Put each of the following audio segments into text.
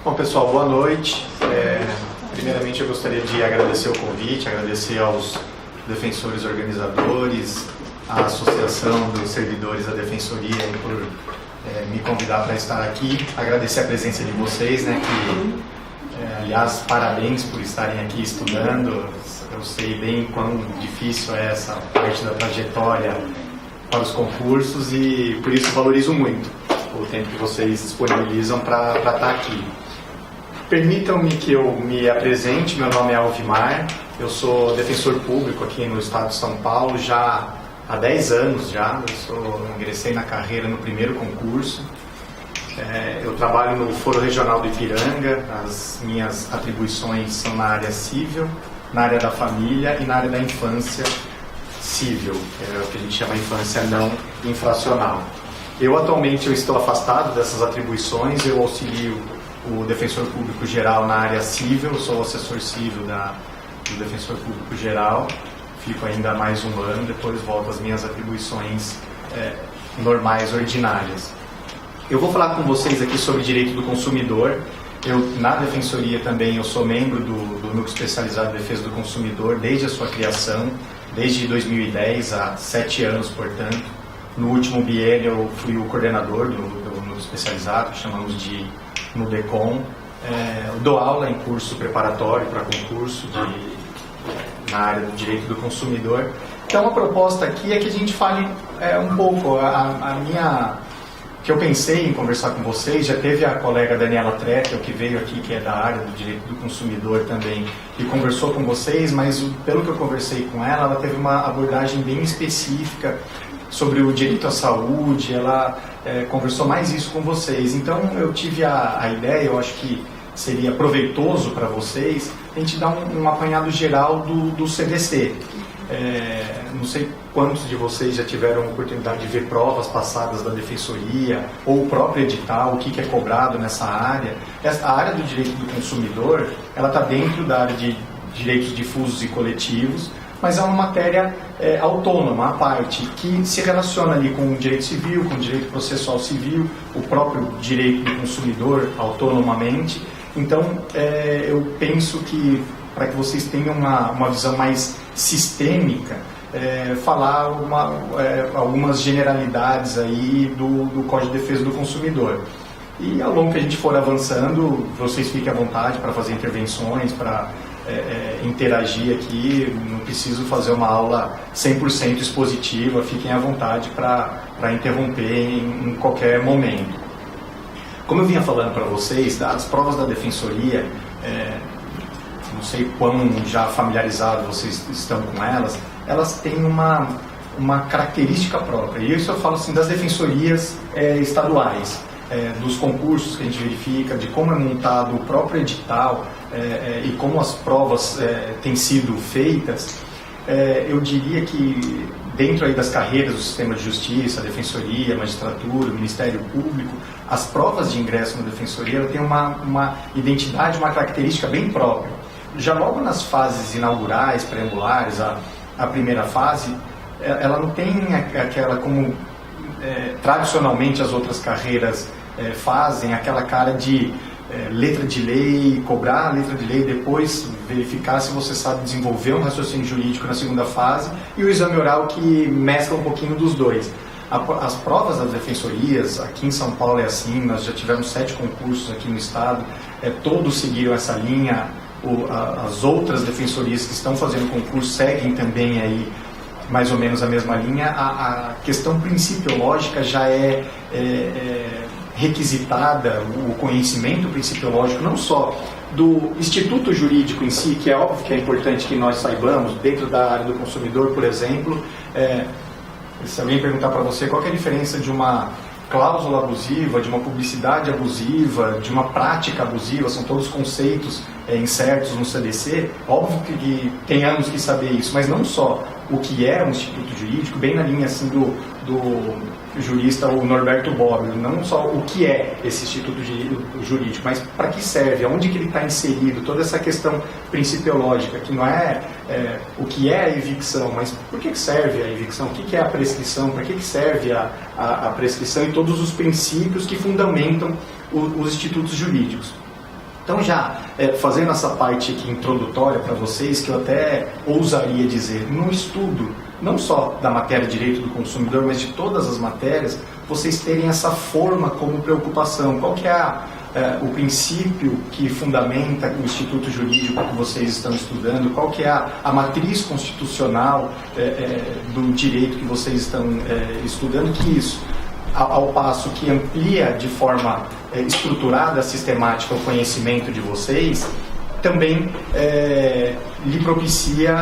Bom, pessoal, boa noite. Primeiramente, eu gostaria de agradecer o convite, agradecer aos defensores organizadores, à Associação dos Servidores da Defensoria por me convidar para estar aqui. Agradecer a presença de vocês, né, aliás, parabéns por estarem aqui estudando. Eu sei bem quão difícil é essa parte da trajetória para os concursos e por isso valorizo muito o tempo que vocês disponibilizam para estar aqui. Permitam-me que eu me apresente. Meu nome é Alvimar, eu sou defensor público aqui no estado de São Paulo já há 10 anos já. Ingressei na carreira no primeiro concurso. Eu trabalho no Foro Regional do Ipiranga. As minhas atribuições são na área civil, na área da família e na área da infância civil, o que a gente chama infância não infracional. Atualmente estou afastado dessas atribuições. Eu auxilio o Defensor Público Geral na área civil, eu sou o assessor civil do Defensor Público Geral, fico ainda mais um ano, depois volto às minhas atribuições normais, ordinárias. Eu vou falar com vocês aqui sobre direito do consumidor. Na Defensoria também eu sou membro do Núcleo Especializado de Defesa do Consumidor desde a sua criação, desde 2010, há 7 anos, portanto. No último biênio eu fui o coordenador do Núcleo Especializado, que chamamos de NUDECOM. Dou aula em curso preparatório para concurso na área do direito do consumidor. Então a proposta aqui é que a gente fale um pouco, que eu pensei em conversar com vocês. Já teve a colega Daniela Trettel, que veio aqui, que é da área do direito do consumidor também, e conversou com vocês, mas pelo que eu conversei com ela, ela teve uma abordagem bem específica sobre o direito à saúde. Ela conversou mais isso com vocês. Então eu tive a ideia, eu acho que seria proveitoso para vocês, a gente dar um apanhado geral do CDC. Não sei quantos de vocês já tiveram a oportunidade de ver provas passadas da Defensoria, ou o próprio edital, o que é cobrado nessa área. A área do direito do consumidor, ela está dentro da área de direitos difusos e coletivos, mas é uma matéria autônoma, à parte, que se relaciona ali com o direito civil, com o direito processual civil, o próprio direito do consumidor autonomamente. Então, eu penso que, para que vocês tenham uma visão mais sistêmica, falar algumas generalidades aí do Código de Defesa do Consumidor. E ao longo que a gente for avançando, vocês fiquem à vontade para fazer intervenções, para interagir aqui. Não preciso fazer uma aula 100% expositiva, fiquem à vontade para interromper em qualquer momento. Como eu vinha falando para vocês, as provas da Defensoria, não sei quão já familiarizados vocês estão com elas têm uma característica própria. E isso eu falo assim das defensorias estaduais, dos concursos que a gente verifica, de como é montado o próprio edital e como as provas têm sido feitas. Eu diria que dentro aí das carreiras do sistema de justiça, defensoria, magistratura, Ministério Público, as provas de ingresso na defensoria têm uma identidade, uma característica bem própria. Já logo nas fases inaugurais, preambulares, a primeira fase, ela não tem aquela como tradicionalmente as outras carreiras fazem, aquela cara de letra de lei, cobrar a letra de lei, depois verificar se você sabe desenvolver um raciocínio jurídico na segunda fase, e o exame oral que mescla um pouquinho dos dois. As provas das defensorias, aqui em São Paulo é assim, nós já tivemos 7 concursos aqui no estado, todos seguiram essa linha. As outras defensorias que estão fazendo concurso seguem também aí mais ou menos a mesma linha. A questão principiológica já é requisitada, o conhecimento principiológico, não só do instituto jurídico em si, que é óbvio que é importante que nós saibamos, dentro da área do consumidor, por exemplo. Se alguém perguntar para você qual é a diferença de uma cláusula abusiva, de uma publicidade abusiva, de uma prática abusiva, são todos conceitos incertos no CDC, óbvio que tenhamos que saber isso, mas não só o que é um instituto jurídico, bem na linha assim do jurista, o Norberto Bobbio, não só o que é esse instituto jurídico, mas para que serve, aonde que ele está inserido, toda essa questão principiológica, que não é o que é a evicção, mas por que serve a evicção, o que é a prescrição, para que serve a prescrição e todos os princípios que fundamentam os institutos jurídicos. Então, já fazendo essa parte aqui introdutória para vocês, que eu até ousaria dizer, no estudo, não só da matéria de direito do consumidor, mas de todas as matérias, vocês terem essa forma como preocupação. Qual que é o princípio que fundamenta o instituto jurídico que vocês estão estudando? Qual que é a matriz constitucional do direito que vocês estão estudando? Que isso, ao passo que amplia de forma estruturada, sistemática, o conhecimento de vocês, também lhe propicia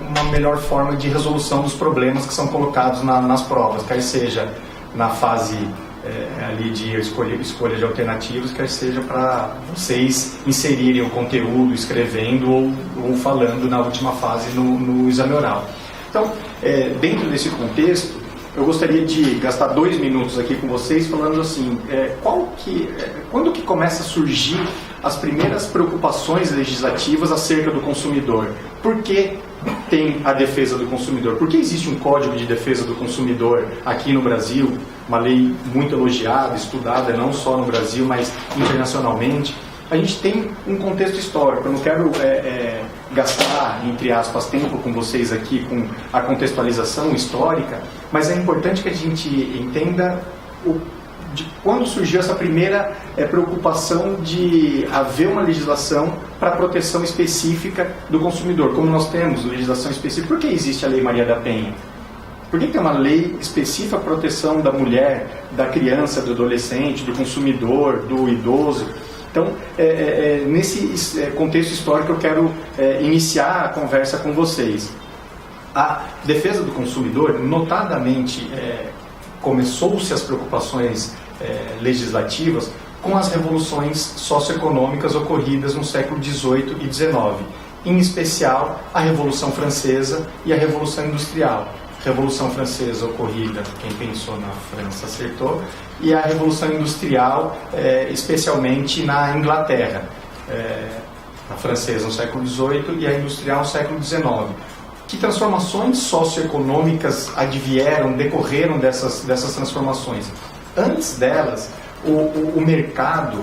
uma melhor forma de resolução dos problemas que são colocados nas provas, quer seja na fase ali de escolha de alternativas, quer seja para vocês inserirem o conteúdo escrevendo ou falando na última fase no exame oral. Então, dentro desse contexto, eu gostaria de gastar 2 minutos aqui com vocês falando assim, quando que começa a surgir as primeiras preocupações legislativas acerca do consumidor? Por que tem a defesa do consumidor? Por que existe um Código de Defesa do Consumidor aqui no Brasil? Uma lei muito elogiada, estudada não só no Brasil, mas internacionalmente. A gente tem um contexto histórico. Eu não quero gastar, entre aspas, tempo com vocês aqui com a contextualização histórica, mas é importante que a gente entenda de quando surgiu essa primeira preocupação de haver uma legislação para proteção específica do consumidor. Como nós temos legislação específica, por que existe a Lei Maria da Penha? Por que tem uma lei específica para a proteção da mulher, da criança, do adolescente, do consumidor, do idoso? Então, nesse contexto histórico, eu quero iniciar a conversa com vocês. A defesa do consumidor, notadamente, começou-se as preocupações legislativas com as revoluções socioeconômicas ocorridas no século XVIII e XIX, em especial a Revolução Francesa e a Revolução Industrial. Revolução Francesa ocorrida, quem pensou na França acertou, e a Revolução Industrial, especialmente na Inglaterra, a francesa no século XVIII e a industrial no século XIX. Que transformações socioeconômicas decorreram dessas transformações? Antes delas, o mercado,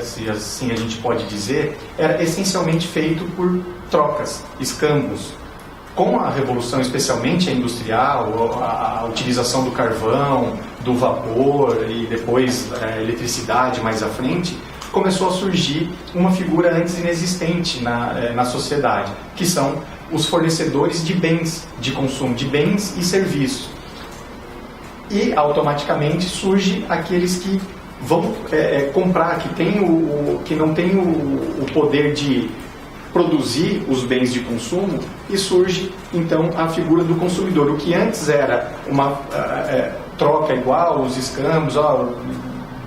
se assim a gente pode dizer, era essencialmente feito por trocas, escambos. Com a revolução, especialmente a industrial, a utilização do carvão, do vapor e depois a eletricidade mais à frente, começou a surgir uma figura antes inexistente na sociedade, que são os fornecedores de bens de consumo, de bens e serviços. E automaticamente surge aqueles que vão comprar, que não têm o poder de produzir os bens de consumo, e surge então a figura do consumidor. O que antes era uma troca igual, os escambos,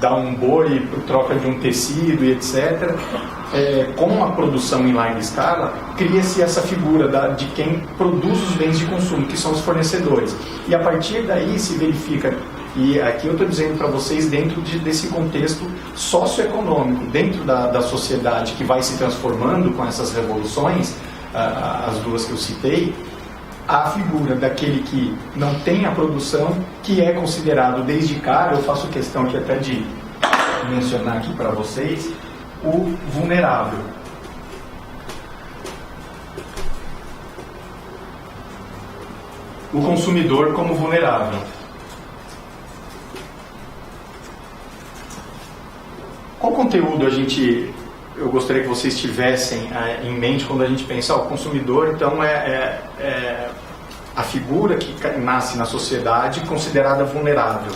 dá um boi por troca de um tecido e etc. Com a produção em larga escala, cria-se essa figura de quem produz os bens de consumo, que são os fornecedores. E a partir daí se verifica, e aqui eu estou dizendo para vocês dentro desse contexto socioeconômico, dentro da sociedade que vai se transformando com essas revoluções, as duas que eu citei, a figura daquele que não tem a produção, que é considerado desde cara, eu faço questão aqui até de mencionar aqui para vocês, o vulnerável. O consumidor como vulnerável. Qual conteúdo eu gostaria que vocês tivessem em mente quando a gente pensa, o consumidor, então a figura que nasce na sociedade considerada vulnerável.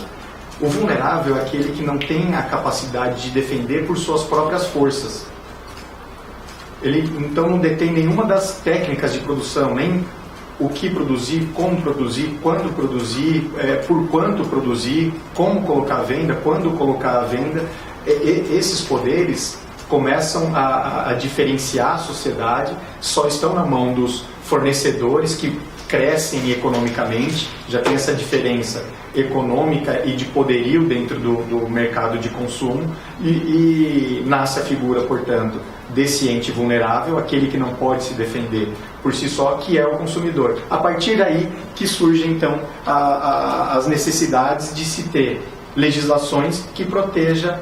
O vulnerável é aquele que não tem a capacidade de defender por suas próprias forças. Ele então não detém nenhuma das técnicas de produção, nem o que produzir, como produzir, quando produzir, por quanto produzir, como colocar à venda, quando colocar à venda. Esses poderes começam a diferenciar a sociedade, só estão na mão dos fornecedores que crescem economicamente, já tem essa diferença econômica e de poderio dentro do mercado de consumo, e nasce a figura, portanto, desse ente vulnerável, aquele que não pode se defender por si só, que é o consumidor. A partir daí que surgem, então, as necessidades de se ter legislações que protejam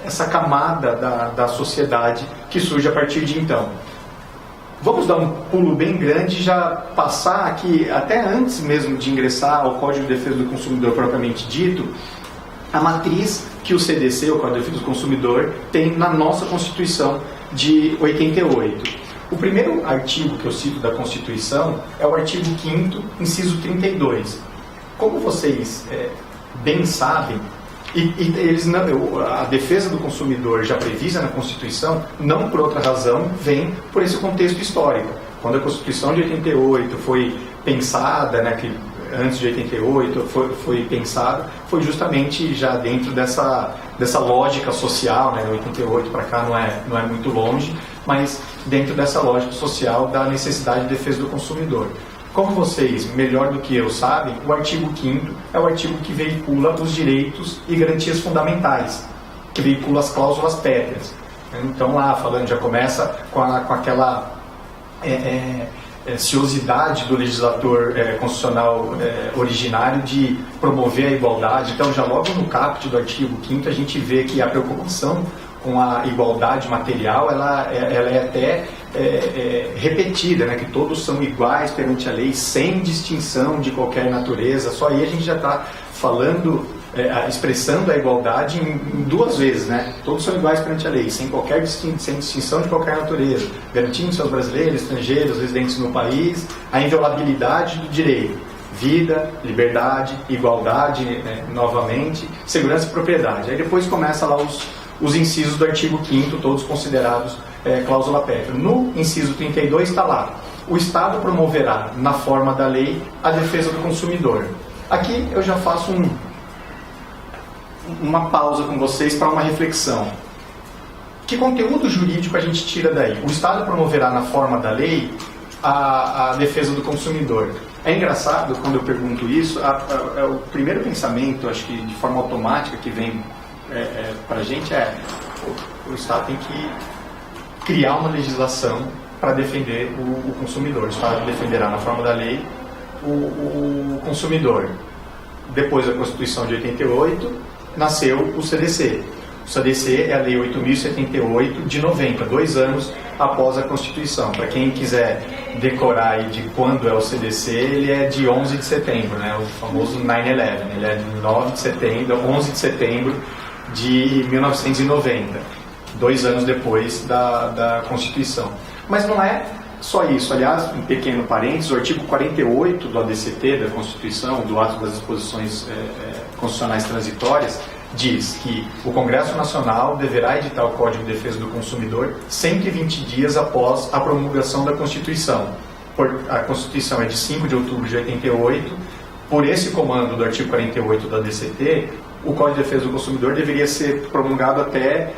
essa camada da sociedade que surge a partir de então. Vamos dar um pulo bem grande e já passar aqui, até antes mesmo de ingressar ao Código de Defesa do Consumidor propriamente dito, a matriz que o CDC, o Código de Defesa do Consumidor, tem na nossa Constituição de 88. O primeiro artigo que eu cito da Constituição é o artigo 5º, inciso 32. Como vocês bem sabem, a defesa do consumidor já prevista na Constituição, não por outra razão, vem por esse contexto histórico. Quando a Constituição de 88 foi pensada, né, que antes de 88 foi pensada, foi justamente já dentro dessa lógica social, né, 88 para cá não é muito longe, mas dentro dessa lógica social da necessidade de defesa do consumidor. Como vocês, melhor do que eu, sabem, o artigo 5º é o artigo que veicula os direitos e garantias fundamentais, que veicula as cláusulas pétreas. Então lá, falando, já começa com aquela ciosidade do legislador constitucional originário de promover a igualdade. Então já logo no caput do artigo 5º a gente vê que a preocupação com a igualdade material, ela é até repetida, né? Que todos são iguais perante a lei, sem distinção de qualquer natureza. Só aí a gente já está falando, expressando a igualdade em duas vezes, né? Todos são iguais perante a lei, sem distinção de qualquer natureza, garantindo aos brasileiros, estrangeiros, residentes no país, a inviolabilidade do direito. Vida, liberdade, igualdade, novamente, segurança e propriedade. Aí depois começa lá os incisos do artigo 5º, todos considerados cláusula pétrea. No inciso 32 está lá: o Estado promoverá, na forma da lei, a defesa do consumidor. Aqui eu já faço uma pausa com vocês para uma reflexão. Que conteúdo jurídico a gente tira daí? O Estado promoverá, na forma da lei, a defesa do consumidor. É engraçado, quando eu pergunto isso, o primeiro pensamento, acho que de forma automática, que vem para a gente o Estado tem que criar uma legislação para defender o consumidor. O Estado defenderá, na forma da lei, o consumidor. Depois da Constituição de 88, nasceu o CDC. O CDC é a Lei 8.078 de 90, 2 anos após a Constituição. Para quem quiser decorar aí de quando é o CDC, ele é de 11 de setembro, né? O famoso 9/11. Ele é de 11 de setembro de 1990, 2 anos depois da Constituição. Mas não é só isso. Aliás, um pequeno parênteses, o artigo 48 do ADCT, da Constituição, do Ato das Disposições Constitucionais Transitórias, diz que o Congresso Nacional deverá editar o Código de Defesa do Consumidor 120 dias após a promulgação da Constituição. A Constituição é de 5 de outubro de 88. Por esse comando do artigo 48 da ADCT, o Código de Defesa do Consumidor deveria ser promulgado até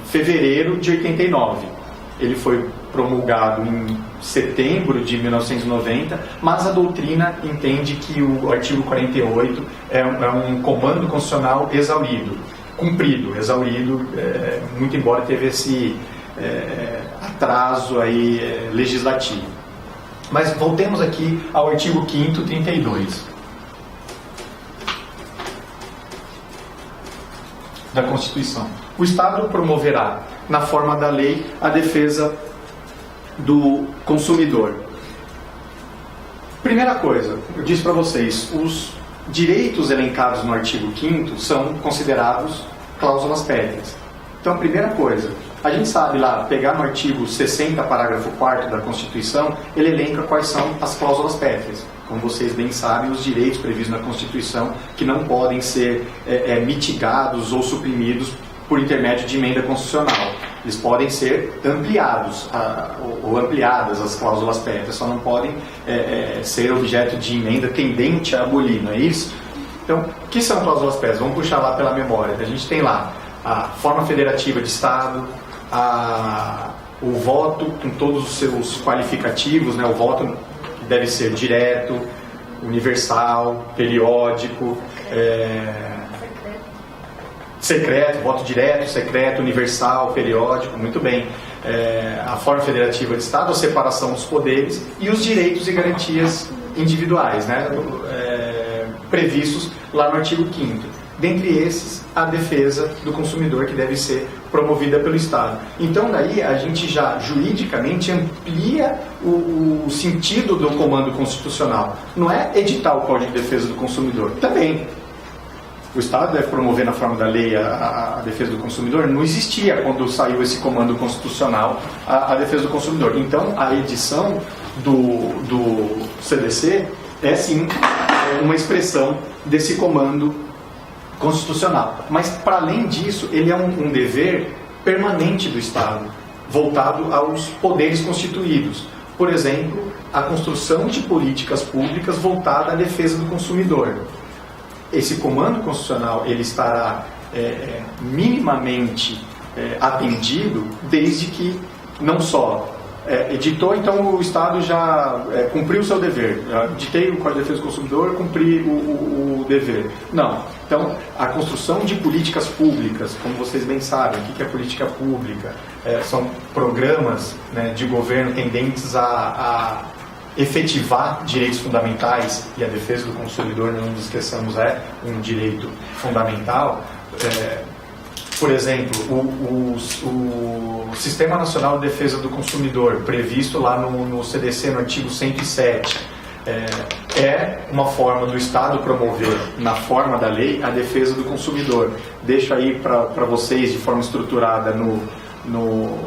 fevereiro de 89. Ele foi promulgado em setembro de 1990, mas a doutrina entende que o artigo 48 é um comando constitucional cumprido, exaurido, muito embora teve esse atraso aí, legislativo. Mas voltemos aqui ao artigo 5º, 32. Da Constituição. O Estado promoverá, na forma da lei, a defesa do consumidor. Primeira coisa, eu disse para vocês, os direitos elencados no artigo 5º são considerados cláusulas pétreas. Então, primeira coisa, a gente sabe lá, pegar no artigo 60, parágrafo 4º da Constituição, ele elenca quais são as cláusulas pétreas. Como vocês bem sabem, os direitos previstos na Constituição que não podem ser mitigados ou suprimidos por intermédio de emenda constitucional. Eles podem ser ampliados ou ampliadas as cláusulas pétreas, só não podem ser objeto de emenda tendente a abolir, não é isso? Então, o que são cláusulas pétreas? Vamos puxar lá pela memória. A gente tem lá a forma federativa de Estado, o voto com todos os seus qualificativos, né? O voto deve ser direto, universal, periódico, secreto, voto direto, secreto, universal, periódico, muito bem. A forma federativa de Estado, a separação dos poderes e os direitos e garantias individuais, né? Previstos lá no artigo 5º. Dentre esses, a defesa do consumidor, que deve ser promovida pelo Estado. Então, daí, a gente já, juridicamente, amplia o sentido do comando constitucional. Não é editar o Código de Defesa do Consumidor. Também, o Estado deve promover na forma da lei a defesa do consumidor. Não existia, quando saiu esse comando constitucional, a defesa do consumidor. Então, a edição do CDC é, sim, uma expressão desse comando constitucional. Mas, para além disso, ele é um dever permanente do Estado, voltado aos poderes constituídos. Por exemplo, a construção de políticas públicas voltada à defesa do consumidor. Esse comando constitucional ele estará minimamente atendido desde que não só editou, então o Estado já cumpriu o seu dever. Editei o Código de Defesa do Consumidor, cumpri o dever. Não. Então, a construção de políticas públicas, como vocês bem sabem, o que é política pública? São programas, né, de governo tendentes a efetivar direitos fundamentais, e a defesa do consumidor, não nos esqueçamos, é um direito fundamental. Por exemplo, o Sistema Nacional de Defesa do Consumidor, previsto lá no CDC, no artigo 107, é uma forma do Estado promover, na forma da lei, a defesa do consumidor. Deixo aí para vocês, de forma estruturada, no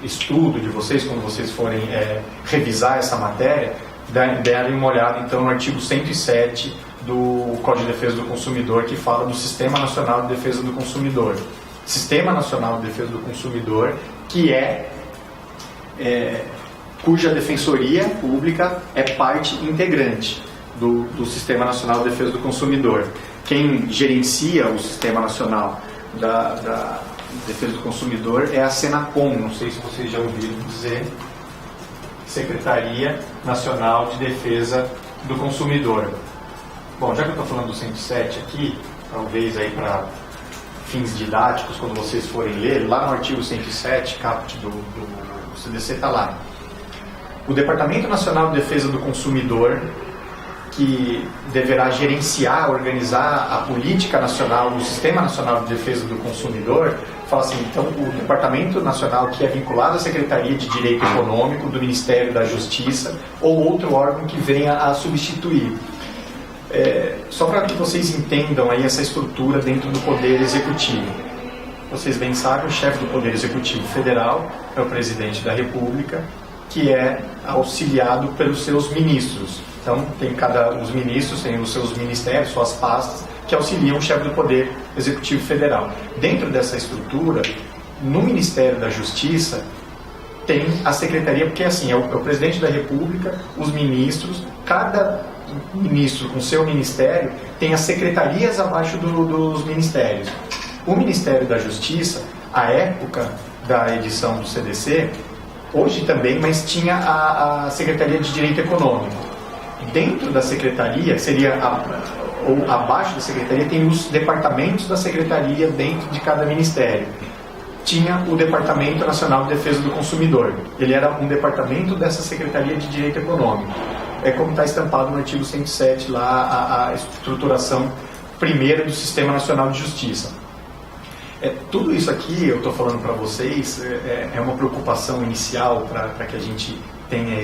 estudo de vocês, quando vocês forem revisar essa matéria, darem uma olhada, então, no artigo 107 do Código de Defesa do Consumidor, que fala do Sistema Nacional de Defesa do Consumidor. Sistema Nacional de Defesa do Consumidor, que cuja defensoria pública é parte integrante do Sistema Nacional de Defesa do Consumidor. Quem gerencia o Sistema Nacional da Defesa do Consumidor é a Senacom, não sei se vocês já ouviram dizer, Secretaria Nacional de Defesa do Consumidor. Bom, já que eu estou falando do 107 aqui, talvez aí para fins didáticos, quando vocês forem ler, lá no artigo 107, caput do CDC, está lá. O Departamento Nacional de Defesa do Consumidor, que deverá gerenciar, organizar a política nacional, o Sistema Nacional de Defesa do Consumidor, fala assim, então, o Departamento Nacional, que é vinculado à Secretaria de Direito Econômico do Ministério da Justiça, ou outro órgão que venha a substituir. Só para que vocês entendam aí essa estrutura dentro do Poder Executivo. Vocês bem sabem, o chefe do Poder Executivo Federal é o Presidente da República, que é auxiliado pelos seus ministros. Então, os ministros têm os seus ministérios, suas pastas, que auxiliam o chefe do Poder Executivo Federal. Dentro dessa estrutura, no Ministério da Justiça, tem a Secretaria, porque assim, é o Presidente da República, os ministros, cada ministro com seu ministério tem as secretarias abaixo dos ministérios. O Ministério da Justiça, à época da edição do CDC, hoje também, mas tinha a Secretaria de Direito Econômico. Dentro da Secretaria, ou abaixo da Secretaria, tem os departamentos da Secretaria dentro de cada ministério. Tinha o Departamento Nacional de Defesa do Consumidor. Ele era um departamento dessa Secretaria de Direito Econômico. É como está estampado no artigo 107, lá a estruturação primeira do Sistema Nacional de Justiça. Tudo isso aqui, eu estou falando para vocês, é uma preocupação inicial para que a gente tenha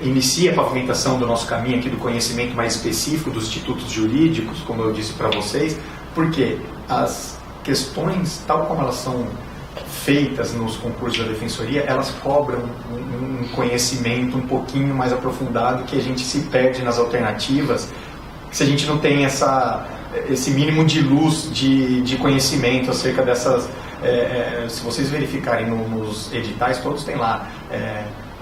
inicie a pavimentação do nosso caminho aqui do conhecimento mais específico dos institutos jurídicos, como eu disse para vocês, porque as questões, tal como elas são feitas nos concursos da Defensoria, elas cobram um conhecimento um pouquinho mais aprofundado, que a gente se perde nas alternativas se a gente não tem esse mínimo de luz, de conhecimento acerca dessas... se vocês verificarem nos editais, todos têm lá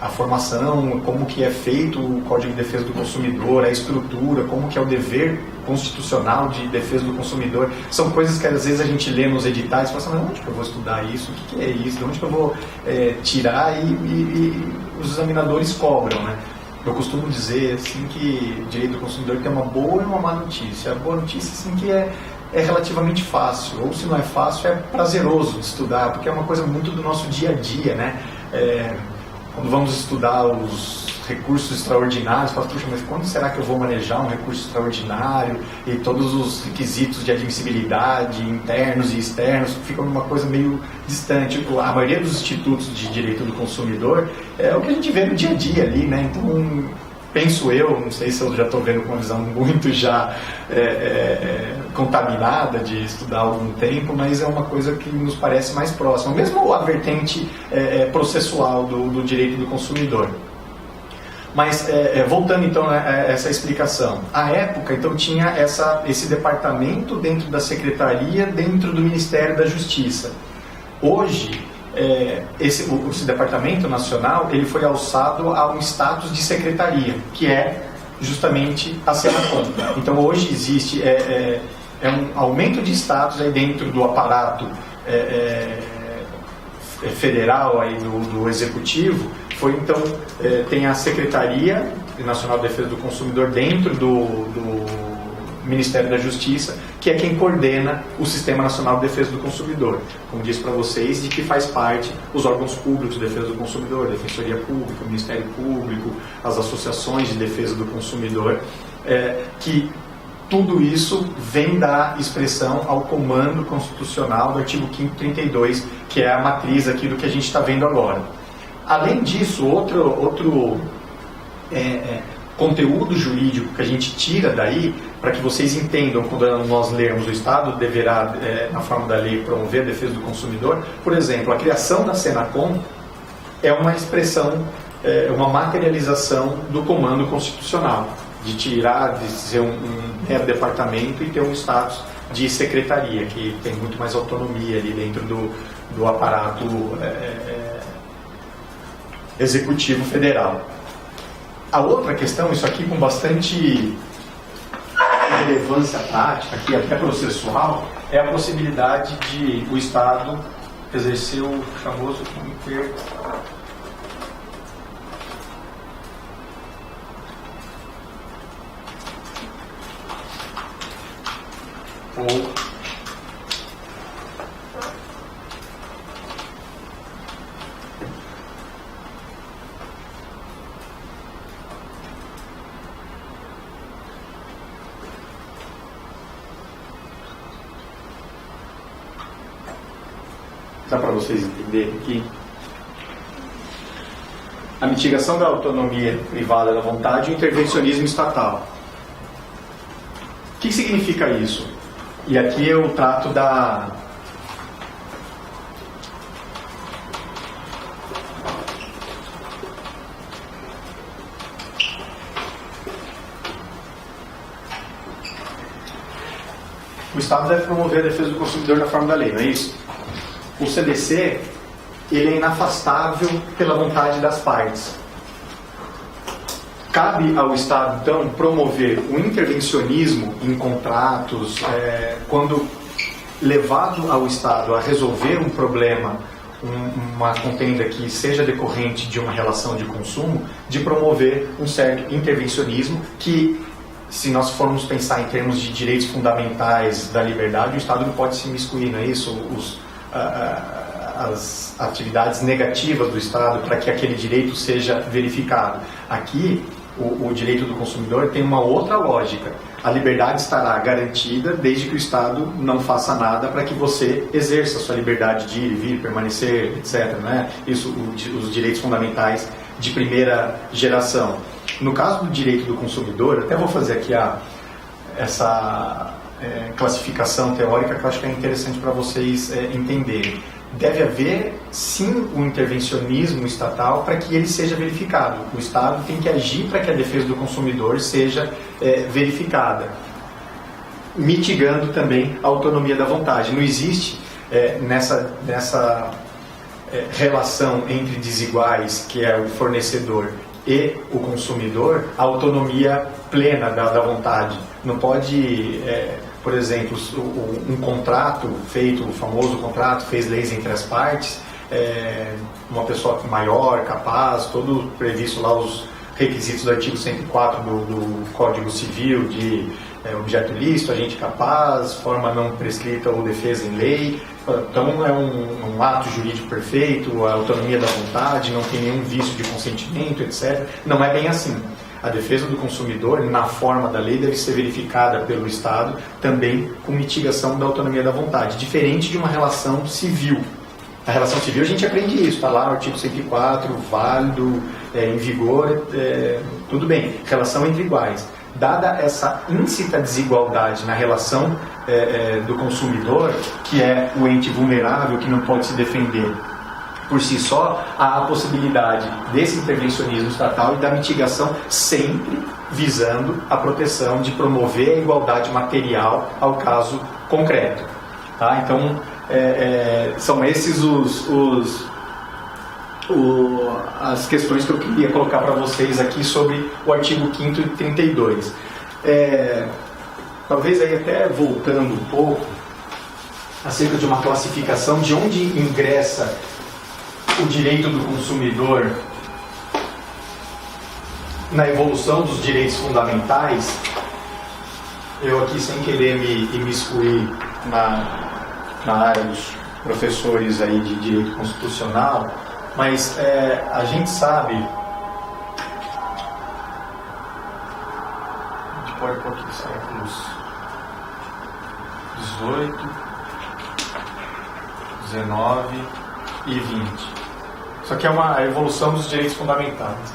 a formação, como que é feito o Código de Defesa do Consumidor, a estrutura, como que é o dever constitucional de defesa do consumidor. São coisas que às vezes a gente lê nos editais e fala assim, mas onde que eu vou estudar isso? O que é isso? De onde que eu vou tirar? E os examinadores cobram, né? Eu costumo dizer assim, que direito do consumidor tem uma boa e uma má notícia. A boa notícia assim, que é relativamente fácil, ou se não é fácil, é prazeroso de estudar, porque é uma coisa muito do nosso dia a dia, né? Quando vamos estudar os recursos extraordinários, fala, puxa, mas quando será que eu vou manejar um recurso extraordinário e todos os requisitos de admissibilidade internos e externos ficam numa coisa meio distante. A maioria dos institutos de direito do consumidor é o que a gente vê no dia a dia ali, né? Então, penso eu, não sei se eu já estou vendo com uma visão muito já contaminada de estudar há algum tempo, mas é uma coisa que nos parece mais próxima, mesmo a vertente processual do direito do consumidor. Mas, voltando então a essa explicação, à época então tinha esse departamento dentro da Secretaria, dentro do Ministério da Justiça. Hoje, esse departamento nacional ele foi alçado a um status de secretaria, que é justamente a Senacom. Então hoje existe um aumento de status aí dentro do aparato federal aí do executivo. Foi então tem a Secretaria Nacional de Defesa do Consumidor dentro do Ministério da Justiça, que é quem coordena o Sistema Nacional de Defesa do Consumidor. Como disse para vocês, de que faz parte os órgãos públicos de defesa do consumidor, a Defensoria Pública, o Ministério Público, as associações de defesa do consumidor, que tudo isso vem dar expressão ao comando constitucional do artigo 532, que é a matriz aqui do que a gente está vendo agora. Além disso, outro conteúdo jurídico que a gente tira daí, para que vocês entendam, quando nós lermos o Estado deverá, na forma da lei, promover a defesa do consumidor. Por exemplo, a criação da Senacom é uma expressão, uma materialização do comando constitucional, de tirar, de ser um mero departamento e ter um status de secretaria, que tem muito mais autonomia ali dentro do aparato executivo federal. A outra questão, isso aqui com bastante relevância prática, aqui até processual, é a possibilidade de o Estado exercer o famoso comitê ou dá para vocês entenderem aqui? A mitigação da autonomia privada da vontade e o intervencionismo estatal. O que significa isso? E aqui eu trato O Estado deve promover a defesa do consumidor na forma da lei, não é isso? O CDC, ele é inafastável pela vontade das partes. Cabe ao Estado, então, promover o intervencionismo em contratos, quando levado ao Estado a resolver um problema, uma contenda que seja decorrente de uma relação de consumo, de promover um certo intervencionismo que, se nós formos pensar em termos de direitos fundamentais da liberdade, o Estado não pode se imiscuir, não é isso? As atividades negativas do Estado para que aquele direito seja verificado. Aqui, o direito do consumidor tem uma outra lógica. A liberdade estará garantida desde que o Estado não faça nada para que você exerça a sua liberdade de ir e vir, permanecer, etc. Né? Isso, os direitos fundamentais de primeira geração. No caso do direito do consumidor, até vou fazer aqui essa classificação teórica que eu acho que é interessante para vocês entenderem. Deve haver, sim, um intervencionismo estatal para que ele seja verificado. O Estado tem que agir para que a defesa do consumidor seja verificada, mitigando também a autonomia da vontade. Não existe nessa relação entre desiguais, que é o fornecedor e o consumidor, a autonomia plena da vontade. Não pode... por exemplo, um contrato feito, o famoso contrato, fez leis entre as partes, uma pessoa maior, capaz, todo previsto lá os requisitos do artigo 104 do Código Civil de objeto lícito, agente capaz, forma não prescrita ou defesa em lei. Então é um ato jurídico perfeito, a autonomia da vontade, não tem nenhum vício de consentimento, etc. Não é bem assim. A defesa do consumidor, na forma da lei, deve ser verificada pelo Estado também com mitigação da autonomia da vontade, diferente de uma relação civil. A relação civil a gente aprende isso, está lá no artigo 104, válido, em vigor, tudo bem, relação entre iguais. Dada essa íncita desigualdade na relação do consumidor, que é o ente vulnerável, que não pode se defender por si só, há a possibilidade desse intervencionismo estatal e da mitigação sempre visando a proteção de promover a igualdade material ao caso concreto. Tá? Então, são esses as questões que eu queria colocar para vocês aqui sobre o artigo 5º e 32. Talvez aí até voltando um pouco acerca de uma classificação de onde ingressa o direito do consumidor na evolução dos direitos fundamentais. Eu aqui, sem querer me imiscuir na área dos professores aí de direito constitucional, mas a gente sabe, a gente pode pôr aqui séculos 18, 19 e 20. Isso aqui é uma evolução dos direitos fundamentais.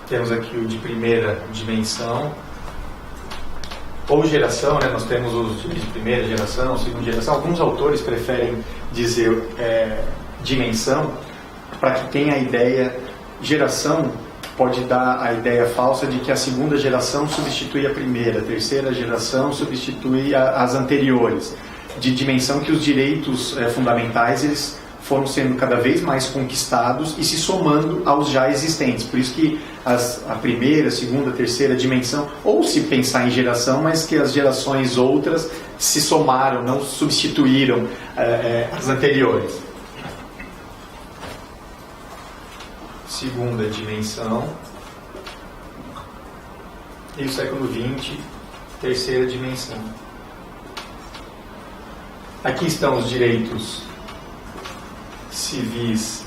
Temos aqui o de primeira dimensão, ou geração, né? Nós temos os de primeira geração, segunda geração. Alguns autores preferem dizer dimensão, para que tenha a ideia. Geração pode dar a ideia falsa de que a segunda geração substitui a primeira, a terceira geração substitui as anteriores. De dimensão que os direitos fundamentais eles foram sendo cada vez mais conquistados e se somando aos já existentes. Por isso que a primeira, segunda, terceira dimensão, ou se pensar em geração, mas que as gerações outras se somaram, não substituíram as anteriores. Segunda dimensão. E o século XX, terceira dimensão. Aqui estão os direitos civis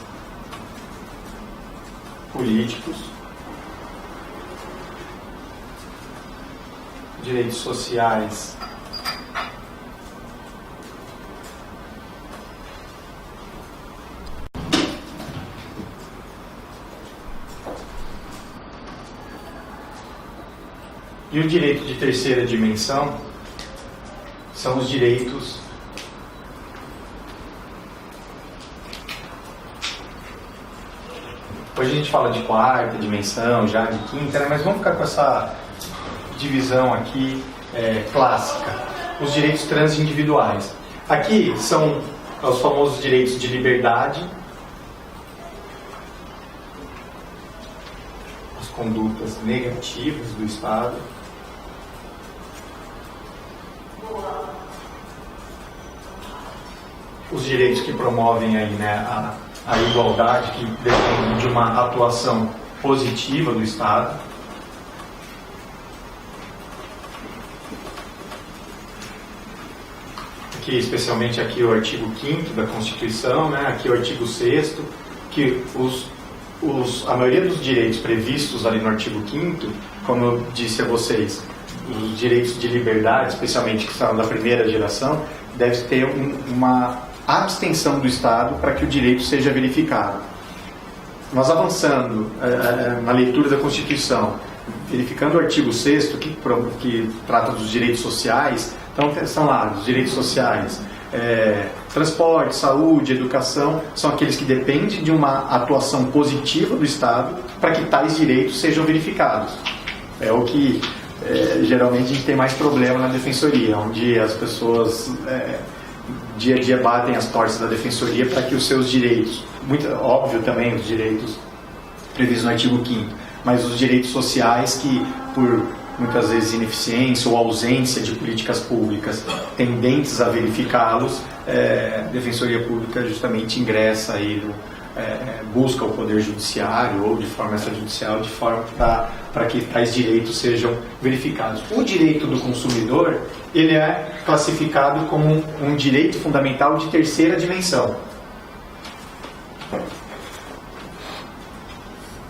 políticos, direitos sociais, e o direito de terceira dimensão são os direitos hoje a gente fala de quarta dimensão, já de quinta, né? Mas vamos ficar com essa divisão aqui clássica. Os direitos transindividuais. Aqui são os famosos direitos de liberdade, as condutas negativas do Estado, os direitos que promovem aí, né, a igualdade, que dependem de uma atuação positiva do Estado. Aqui, especialmente aqui o artigo 5º da Constituição, né? Aqui o artigo 6º, que a maioria dos direitos previstos ali no artigo 5º, como eu disse a vocês, os direitos de liberdade, especialmente que são da primeira geração, deve ter uma abstenção do Estado para que o direito seja verificado. Nós avançando na leitura da Constituição, verificando o artigo 6º, que trata dos direitos sociais, então são lá os direitos sociais, transporte, saúde, educação, são aqueles que dependem de uma atuação positiva do Estado para que tais direitos sejam verificados. É o que geralmente a gente tem mais problema na defensoria, onde as pessoas dia a dia batem as portas da defensoria para que os seus direitos, muito óbvio também os direitos previstos no artigo 5º, mas os direitos sociais que, por muitas vezes ineficiência ou ausência de políticas públicas tendentes a verificá-los, a defensoria pública justamente ingressa aí busca o Poder Judiciário ou de forma extrajudicial, de forma para que tais direitos sejam verificados. O direito do consumidor, ele é classificado como um direito fundamental de terceira dimensão.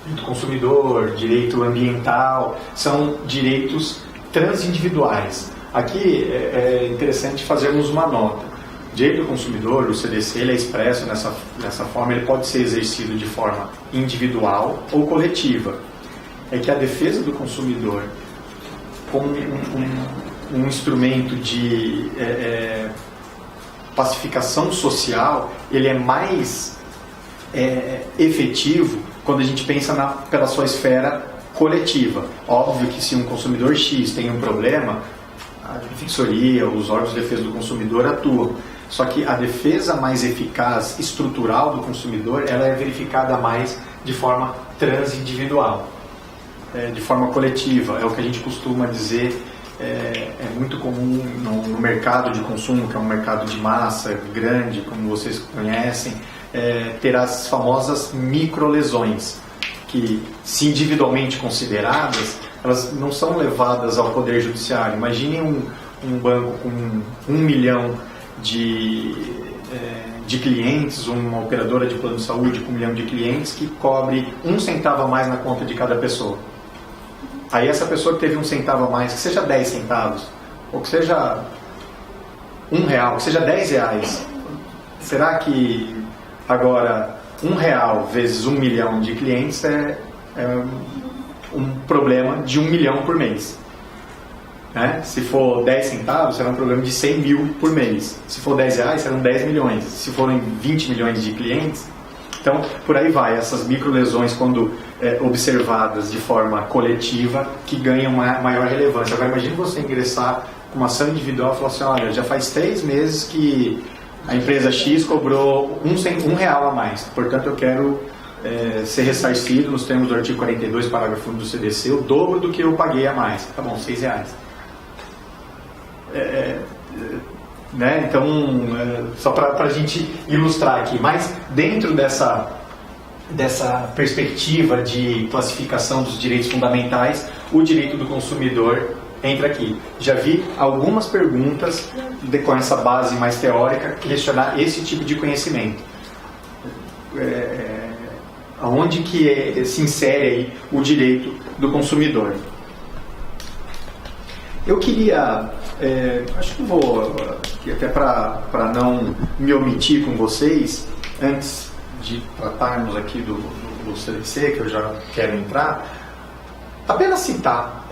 Direito do consumidor, direito ambiental, são direitos transindividuais. Aqui é interessante fazermos uma nota. O direito do consumidor, o CDC, ele é expresso nessa forma, ele pode ser exercido de forma individual ou coletiva. É que a defesa do consumidor, como um instrumento de pacificação social, ele é mais efetivo quando a gente pensa pela sua esfera coletiva. Óbvio que se um consumidor X tem um problema, a Defensoria, os órgãos de defesa do consumidor atuam. Só que a defesa mais eficaz, estrutural do consumidor, ela é verificada mais de forma transindividual, de forma coletiva. É o que a gente costuma dizer, é muito comum no mercado de consumo, que é um mercado de massa grande, como vocês conhecem, ter as famosas microlesões, que, se individualmente consideradas, elas não são levadas ao Poder Judiciário. Imaginem um banco com 1 milhão de clientes, uma operadora de plano de saúde com 1 milhão de clientes, que cobre 1 centavo a mais na conta de cada pessoa. Aí essa pessoa que teve 1 centavo a mais, que seja 10 centavos, ou que seja R$1, que seja R$10, será que agora R$1 vezes 1 milhão de clientes é um problema de 1 milhão por mês? Se for 10 centavos, será um problema de 100 mil por mês. Se for R$10, serão 10 milhões. Se forem 20 milhões de clientes, então por aí vai. Essas microlesões, quando observadas de forma coletiva, que ganham uma maior relevância. Agora imagine você ingressar com uma ação individual e falar assim: olha, já faz 3 meses que a empresa X cobrou R$1 a mais, portanto eu quero ser ressarcido nos termos do artigo 42, parágrafo 1 do CDC, o dobro do que eu paguei a mais. Tá bom, R$6. Então, só para a gente ilustrar aqui, mas dentro dessa perspectiva de classificação dos direitos fundamentais, o direito do consumidor entra aqui. Já vi algumas perguntas com essa base mais teórica questionar esse tipo de conhecimento. Aonde que se insere aí o direito do consumidor? Eu queria, acho que vou, até para não me omitir com vocês, antes de tratarmos aqui do CDC, que eu já quero entrar, apenas citar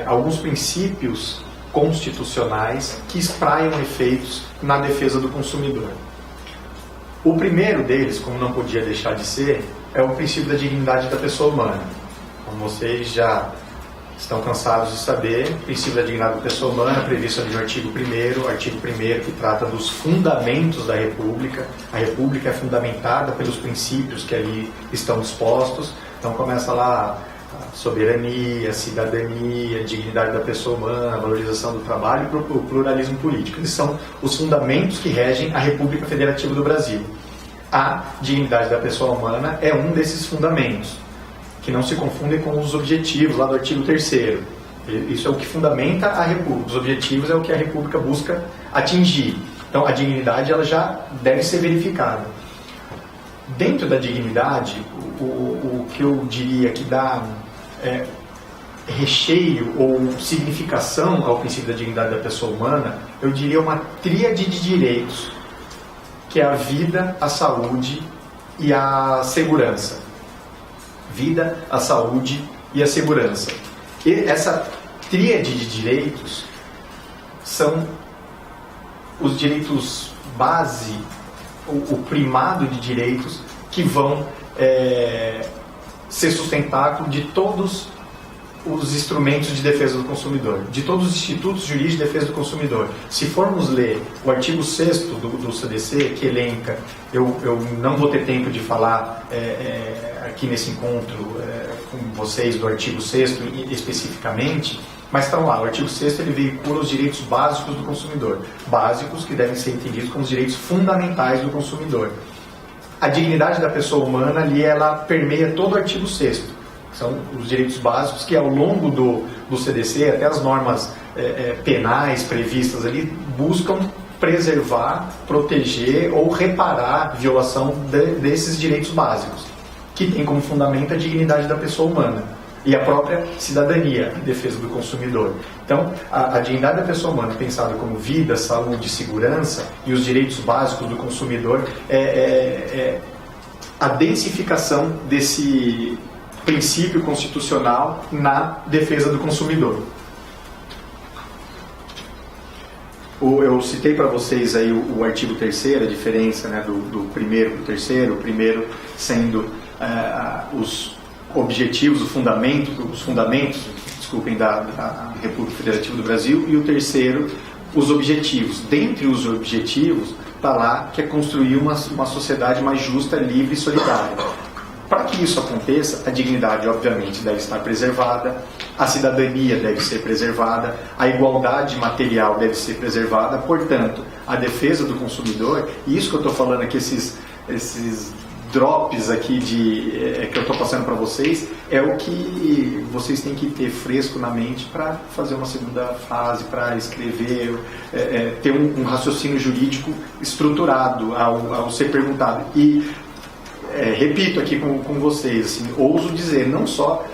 alguns princípios constitucionais que espraiam efeitos na defesa do consumidor. O primeiro deles, como não podia deixar de ser, é o princípio da dignidade da pessoa humana. Como vocês já estão cansados de saber, o princípio da dignidade da pessoa humana é previsto ali no artigo 1º, que trata dos fundamentos da República. A República é fundamentada pelos princípios que ali estão dispostos. Então começa lá a soberania, a cidadania, a dignidade da pessoa humana, a valorização do trabalho e o pluralismo político. Eles são os fundamentos que regem a República Federativa do Brasil. A dignidade da pessoa humana é um desses fundamentos, que não se confundem com os objetivos lá do artigo 3º. Isso é o que fundamenta a República. Os objetivos é o que a República busca atingir. Então a dignidade ela já deve ser verificada. Dentro da dignidade, o que eu diria que dá recheio ou significação ao princípio da dignidade da pessoa humana, eu diria uma tríade de direitos, que é a vida, a saúde e a segurança. Vida, a saúde e a segurança. E essa tríade de direitos são os direitos base, o primado de direitos que vão ser sustentáculo de todos os instrumentos de defesa do consumidor, de todos os institutos jurídicos de defesa do consumidor. Se formos ler o artigo 6º do CDC, que elenca, eu não vou ter tempo de falar aqui nesse encontro com vocês do artigo 6º especificamente, mas estão lá. O artigo 6º ele veicula os direitos básicos do consumidor, básicos que devem ser entendidos como os direitos fundamentais do consumidor. a dignidade da pessoa humana ali, ela permeia todo o artigo 6º. São os direitos básicos que ao longo do CDC, até as normas penais previstas ali, buscam preservar, proteger ou reparar a violação desses direitos básicos, que tem como fundamento a dignidade da pessoa humana e a própria cidadania, a defesa do consumidor. Então, a dignidade da pessoa humana, pensada como vida, saúde, segurança, e os direitos básicos do consumidor, a densificação desse princípio constitucional na defesa do consumidor. Eu citei para vocês aí o artigo 3º, a diferença, né, do primeiro para o terceiro, o primeiro sendo os objetivos, os fundamentos, desculpem, da República Federativa do Brasil, e o terceiro, os objetivos. Dentre os objetivos, está lá que é construir uma sociedade mais justa, livre e solidária. Para que isso aconteça, a dignidade, obviamente, deve estar preservada, a cidadania deve ser preservada, a igualdade material deve ser preservada, portanto, a defesa do consumidor, e isso que eu estou falando aqui, esses drops aqui que eu estou passando para vocês, é o que vocês têm que ter fresco na mente para fazer uma segunda fase, para escrever, ter um raciocínio jurídico estruturado ao ser perguntado. E repito aqui com vocês, assim, ouso dizer, não só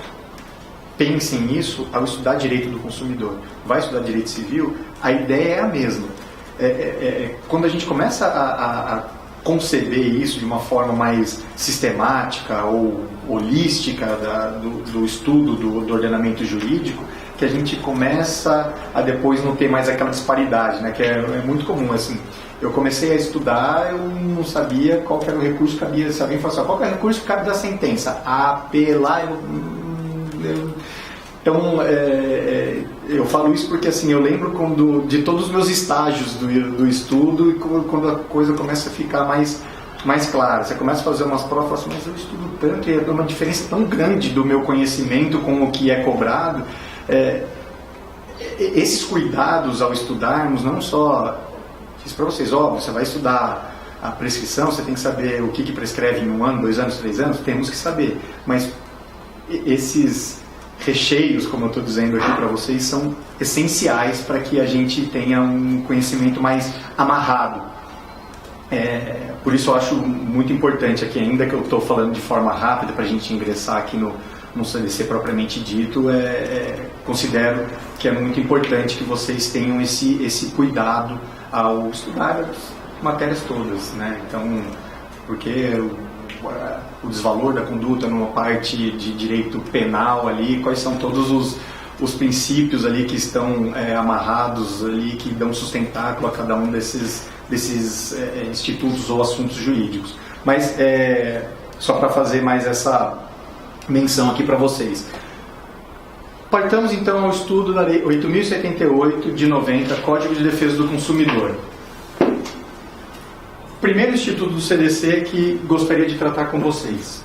pensem nisso ao estudar direito do consumidor, vai estudar direito civil, a ideia é a mesma. Quando a gente começa a conceber isso de uma forma mais sistemática ou holística do estudo do ordenamento jurídico, que a gente começa a depois não ter mais aquela disparidade, né, que é muito comum, assim. Eu comecei a estudar, eu não sabia qual que era o recurso que cabia. Se alguém falasse, qual que é o recurso que cabe da sentença? Apelar, Então, eu falo isso porque assim, eu lembro de todos os meus estágios do estudo, e quando a coisa começa a ficar mais clara. Você começa a fazer umas provas e fala assim, mas eu estudo tanto, e é uma diferença tão grande do meu conhecimento com o que é cobrado. Esses cuidados ao estudarmos, não só... Fiz para vocês, óbvio, você vai estudar a prescrição, você tem que saber o que prescreve em 1 ano, 2 anos, 3 anos, temos que saber. Mas esses recheios, como eu estou dizendo aqui para vocês, são essenciais para que a gente tenha um conhecimento mais amarrado. Por isso eu acho muito importante aqui, ainda que eu estou falando de forma rápida para a gente ingressar aqui no CDC propriamente dito, considero que é muito importante que vocês tenham esse cuidado ao estudar as matérias todas, né? Então, porque o desvalor da conduta numa parte de direito penal ali, quais são todos os princípios ali que estão amarrados ali, que dão sustentáculo a cada um desses institutos ou assuntos jurídicos. Mas só para fazer mais essa menção aqui para vocês. Partamos então ao estudo da Lei 8.078 de 90, Código de Defesa do Consumidor. Primeiro instituto do CDC que gostaria de tratar com vocês.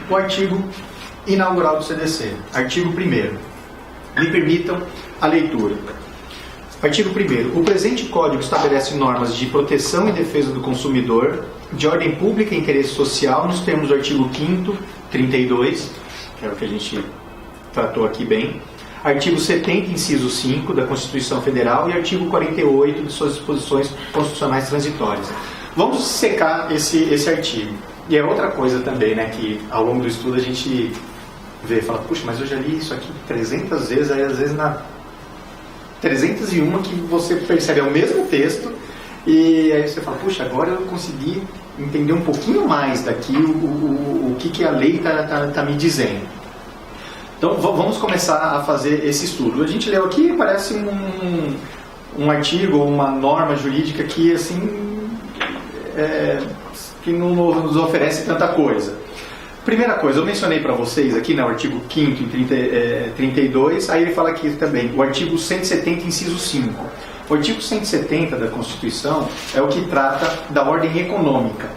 O artigo inaugural do CDC, artigo 1º. Me permitam a leitura. Artigo 1º. O presente Código estabelece normas de proteção e defesa do consumidor, de ordem pública e interesse social, nos termos do artigo 5º, 32, que é o que a gente tratou aqui bem, artigo 70, inciso 5 da Constituição Federal e artigo 48 de suas disposições constitucionais transitórias. Vamos secar esse artigo. E é outra coisa também, né, que ao longo do estudo a gente vê, fala, puxa, mas eu já li isso aqui 300 vezes, aí às vezes na 301 que você percebe, é o mesmo texto, e aí você fala, puxa, agora eu consegui entender um pouquinho mais daqui o que a lei está me dizendo. Então vamos começar a fazer esse estudo. A gente leu aqui, parece um artigo ou uma norma jurídica que assim que não nos oferece tanta coisa. Primeira coisa, eu mencionei para vocês aqui no artigo 5º, em 32, aí ele fala aqui também, o artigo 170, inciso 5. O artigo 170 da Constituição é o que trata da ordem econômica.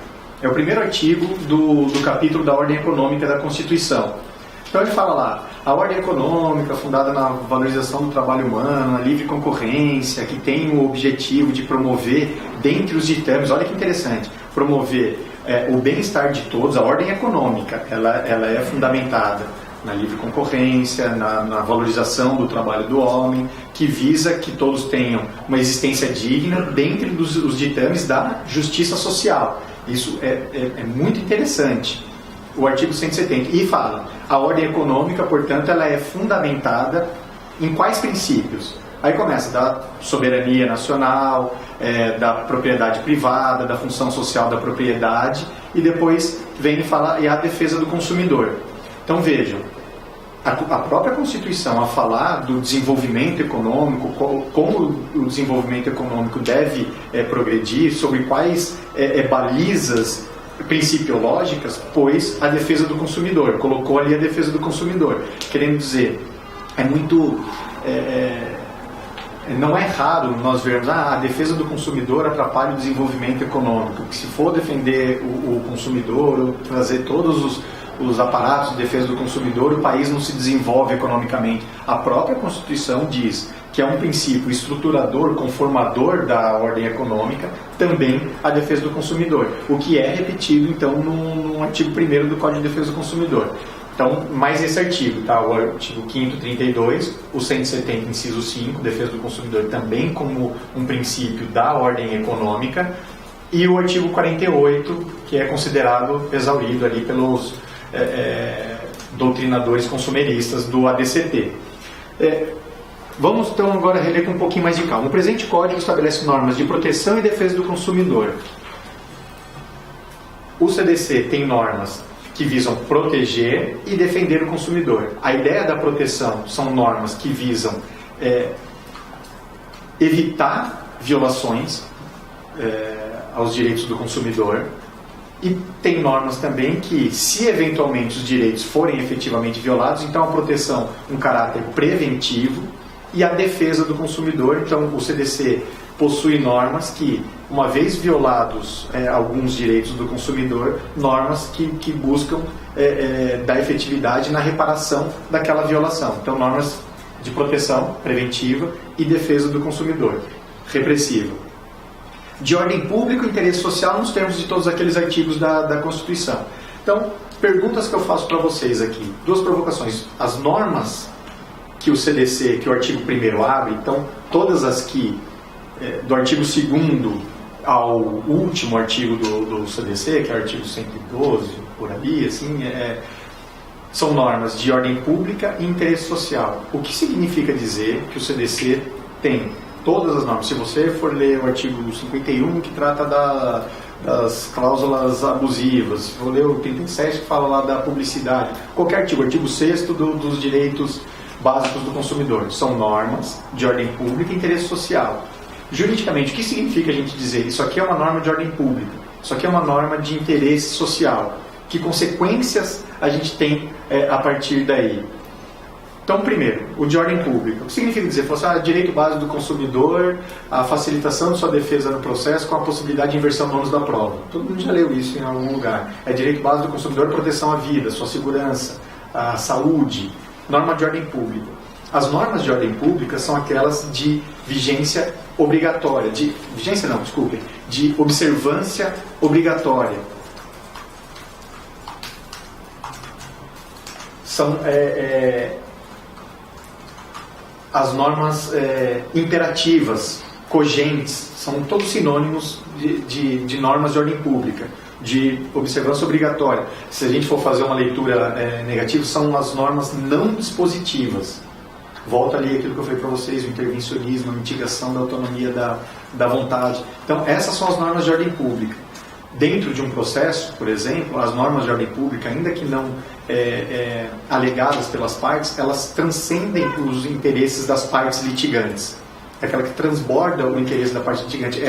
É o primeiro artigo do capítulo da ordem econômica da Constituição. Então ele fala lá, a ordem econômica fundada na valorização do trabalho humano, na livre concorrência, que tem o objetivo de promover, dentre os ditames, olha que interessante, promover o bem-estar de todos. A ordem econômica, ela é fundamentada na livre concorrência, na valorização do trabalho do homem, que visa que todos tenham uma existência digna dentre os ditames da justiça social. Isso é muito interessante. O artigo 170, e fala, a ordem econômica, portanto, ela é fundamentada em quais princípios? Aí começa da soberania nacional, da propriedade privada, da função social da propriedade, e depois vem e fala, e a defesa do consumidor. Então vejam, a própria Constituição, a falar do desenvolvimento econômico, como o desenvolvimento econômico deve progredir, sobre quais balizas principiológicas, pois a defesa do consumidor, colocou ali a defesa do consumidor, querendo dizer, não é raro nós vermos a defesa do consumidor atrapalha o desenvolvimento econômico, que se for defender o consumidor, trazer todos os aparatos de defesa do consumidor, o país não se desenvolve economicamente. A própria Constituição diz que é um princípio estruturador, conformador da ordem econômica, também a defesa do consumidor, o que é repetido então no artigo 1º do Código de Defesa do Consumidor. Então, mais esse artigo, tá? O artigo 5º, 32, o 170, inciso 5, defesa do consumidor também como um princípio da ordem econômica, e o artigo 48, que é considerado exaurido ali pelos doutrinadores consumeristas do ADCT. Vamos então agora reler com um pouquinho mais de calma. O presente Código estabelece normas de proteção e defesa do consumidor. O CDC tem normas que visam proteger e defender o consumidor. A ideia da proteção são normas que visam evitar violações aos direitos do consumidor, e tem normas também que, se eventualmente os direitos forem efetivamente violados, então a proteção um caráter preventivo, e a defesa do consumidor. Então o CDC possui normas que, uma vez violados alguns direitos do consumidor, normas que buscam dar efetividade na reparação daquela violação. Então normas de proteção preventiva e defesa do consumidor, repressiva. De ordem pública e interesse social nos termos de todos aqueles artigos da Constituição. Então, perguntas que eu faço para vocês aqui, duas provocações. As normas que o CDC, que o artigo 1º abre, então todas as que do artigo 2º ao último artigo do CDC, que é o artigo 112, por ali, assim, são normas de ordem pública e interesse social. O que significa dizer que o CDC tem todas as normas? Se você for ler o artigo 51, que trata das cláusulas abusivas, se for ler o 37, que fala lá da publicidade, qualquer artigo, artigo 6º dos direitos básicos do consumidor, são normas de ordem pública e interesse social. Juridicamente, o que significa a gente dizer isso aqui é uma norma de ordem pública, isso aqui é uma norma de interesse social? Que consequências a gente tem a partir daí? Então, primeiro, o de ordem pública. O que significa dizer? Direito básico do consumidor, a facilitação de sua defesa no processo com a possibilidade de inversão do ônus da prova. Todo mundo já leu isso em algum lugar. É direito básico do consumidor, proteção à vida, sua segurança, à saúde. Norma de ordem pública. As normas de ordem pública são aquelas de vigência obrigatória, de observância obrigatória. São as normas imperativas, cogentes, são todos sinônimos de normas de ordem pública, de observância obrigatória. Se a gente for fazer uma leitura negativa, são as normas não dispositivas. Volta ali aquilo que eu falei para vocês, o intervencionismo, a mitigação da autonomia da vontade. Então, essas são as normas de ordem pública. Dentro de um processo, por exemplo, as normas de ordem pública, ainda que não alegadas pelas partes, elas transcendem os interesses das partes litigantes. É aquela que transborda o interesse da parte litigante.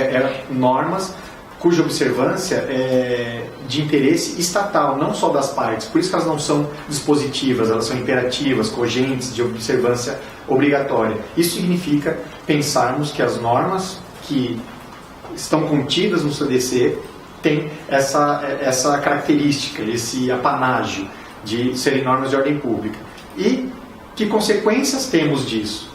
Normas cuja observância é de interesse estatal, não só das partes. Por isso que elas não são dispositivas, elas são imperativas, cogentes, de observância obrigatória. Isso significa pensarmos que as normas que estão contidas no CDC têm essa característica, esse apanágio de serem normas de ordem pública. E Que consequências temos disso?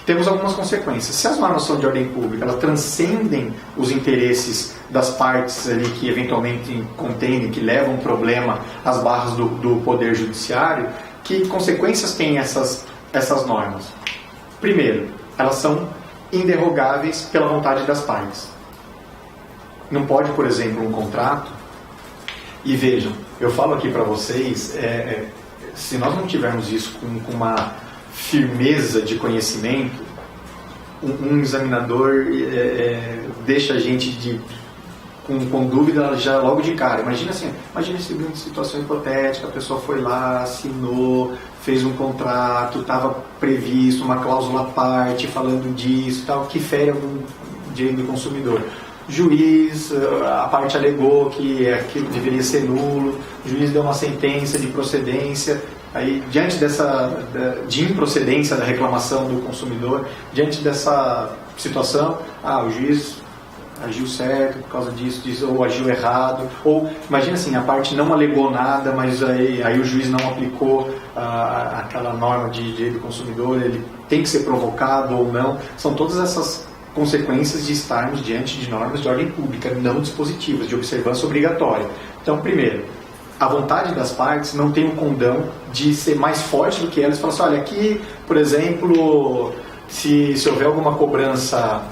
Temos algumas consequências. Se as normas são de ordem pública, elas transcendem os interesses das partes ali que eventualmente contendem, que levam problema às barras do Poder Judiciário, que consequências têm essas normas? Primeiro, elas são inderrogáveis pela vontade das partes. Não pode, por exemplo, um contrato, e vejam, eu falo aqui para vocês, se nós não tivermos isso com uma firmeza de conhecimento, um examinador deixa a gente com dúvida já logo de cara. Imagina assim, imagina essa situação hipotética, a pessoa foi lá, assinou, fez um contrato, estava previsto uma cláusula à parte falando disso, tal, que fere algum direito do consumidor. Juiz, a parte alegou que aquilo deveria ser nulo, o juiz deu uma sentença de procedência. Aí, diante de improcedência da reclamação do consumidor, diante dessa situação, o juiz agiu certo por causa disso, ou agiu errado, ou, imagina assim, a parte não alegou nada, mas aí o juiz não aplicou aquela norma de direito do consumidor, ele tem que ser provocado ou não. São todas essas consequências de estarmos diante de normas de ordem pública, não dispositivas, de observância obrigatória. Então, primeiro, a vontade das partes não tem o condão de ser mais forte do que elas. Falar assim, olha, aqui, por exemplo, se houver alguma cobrança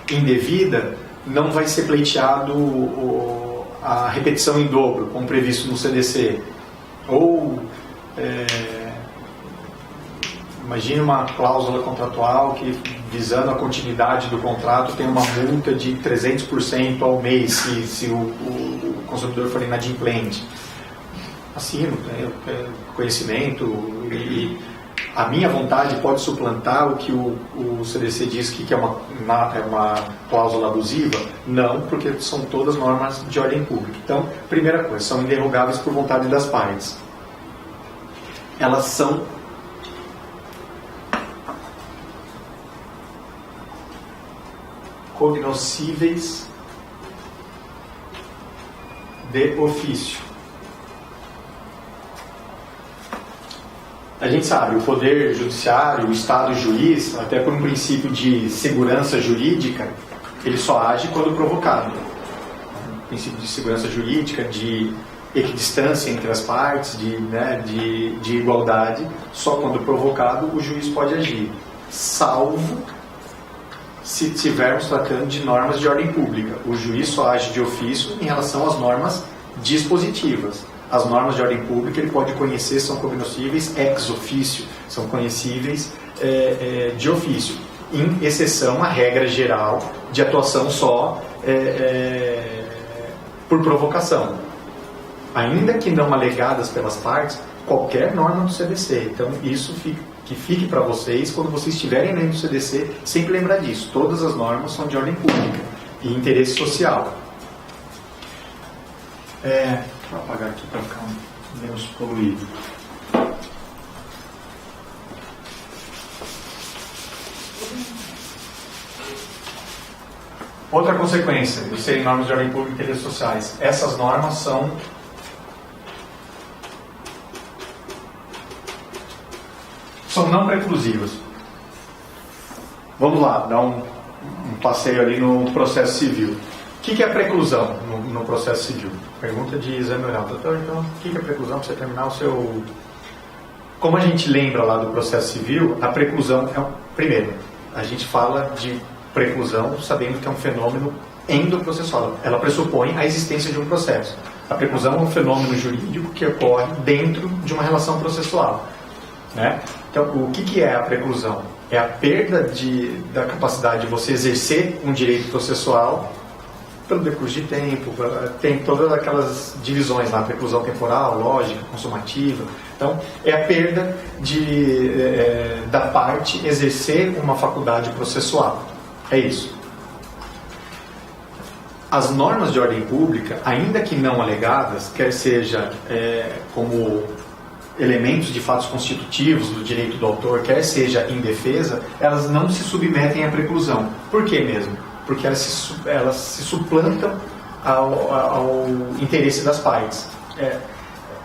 indevida, não vai ser pleiteado a repetição em dobro, como previsto no CDC. Ou, imagine uma cláusula contratual que, visando a continuidade do contrato, tem uma multa de 300% ao mês se o consumidor for inadimplente. Assino, conhecimento, e a minha vontade pode suplantar o que o CDC diz que é uma cláusula abusiva? Não, porque são todas normas de ordem pública. Então, primeira coisa, são inderrogáveis por vontade das partes. Elas são cognoscíveis de ofício. A gente sabe, o Poder Judiciário, o Estado juiz, até por um princípio de segurança jurídica, ele só age quando provocado. O princípio de segurança jurídica, de equidistância entre as partes, de igualdade, só quando provocado o juiz pode agir, salvo se estivermos tratando de normas de ordem pública. O juiz só age de ofício em relação às normas dispositivas. As normas de ordem pública ele pode conhecer, são cognoscíveis ex officio, são conhecíveis de ofício, em exceção à regra geral de atuação só por provocação. Ainda que não alegadas pelas partes, qualquer norma do CDC. Então, isso fique para vocês, quando vocês estiverem lendo o CDC, sempre lembrar disso. Todas as normas são de ordem pública e interesse social. Vou apagar aqui para ficar menos poluído. Outra consequência de serem normas de ordem pública e interesses sociais. Essas normas são não preclusivas. Vamos lá, dar um passeio ali no processo civil. O que é preclusão no processo civil? Pergunta de exame oral. Doutor, então, o que é preclusão para você terminar o seu... Como a gente lembra lá do processo civil, a preclusão primeiro, a gente fala de preclusão sabendo que é um fenômeno endoprocessual. Ela pressupõe a existência de um processo. A preclusão é um fenômeno jurídico que ocorre dentro de uma relação processual. Né? Então, o que é a preclusão? É a perda da capacidade de você exercer um direito processual pelo decurso de tempo, tem todas aquelas divisões lá, preclusão temporal, lógica, consumativa. Então, é a perda da parte exercer uma faculdade processual. É isso. As normas de ordem pública, ainda que não alegadas, quer seja como elementos de fatos constitutivos do direito do autor, quer seja em defesa, elas não se submetem à preclusão. Por que mesmo? Porque elas se suplantam ao interesse das partes.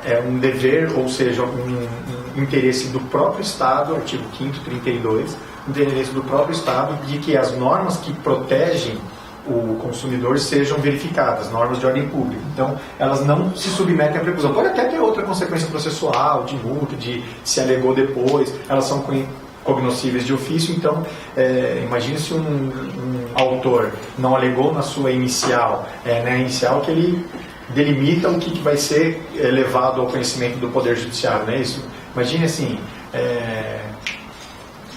é um dever, ou seja, um interesse do próprio Estado, artigo 5º, 32, interesse do próprio Estado de que as normas que protegem o consumidor sejam verificadas, normas de ordem pública. Então, elas não se submetem à preclusão. Pode até ter outra consequência processual, de multa, de se alegou depois, elas são cognoscíveis de ofício. Então, imagine se um autor não alegou na sua inicial, na inicial que ele delimita o que vai ser levado ao conhecimento do Poder Judiciário, não é isso? Imagine assim,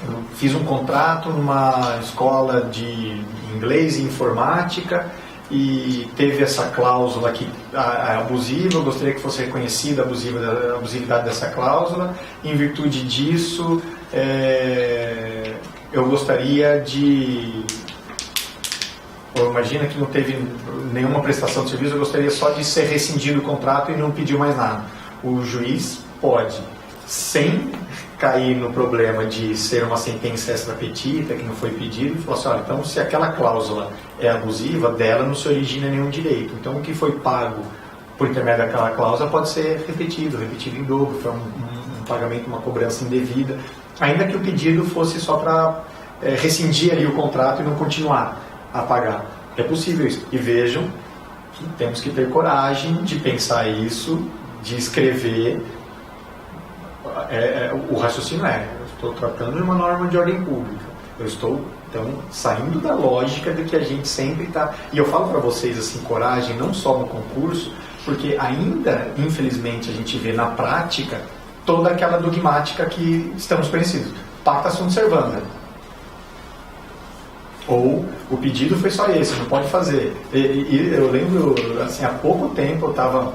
eu fiz um contrato numa escola de inglês e informática e teve essa cláusula aqui abusiva, eu gostaria que fosse reconhecida a abusividade dessa cláusula. Em virtude disso, eu gostaria de... Ou imagina que não teve nenhuma prestação de serviço, eu gostaria só de ser rescindido o contrato e não pediu mais nada. O juiz pode, sem cair no problema de ser uma sentença extra petita, que não foi pedido, e falar assim, olha, então se aquela cláusula é abusiva, dela não se origina nenhum direito. Então o que foi pago por intermédio daquela cláusula pode ser repetido em dobro, foi um pagamento, uma cobrança indevida, ainda que o pedido fosse só para rescindir ali o contrato e não continuar a pagar. É possível isso. E vejam que temos que ter coragem de pensar isso, de escrever. O raciocínio eu estou tratando de uma norma de ordem pública. Eu estou, então, saindo da lógica de que a gente sempre está... E eu falo para vocês, assim, coragem, não só no concurso, porque ainda, infelizmente, a gente vê na prática toda aquela dogmática que estamos conhecidos. Pacta sunt servanda. Ou o pedido foi só esse, não pode fazer. E eu lembro, assim, há pouco tempo eu estava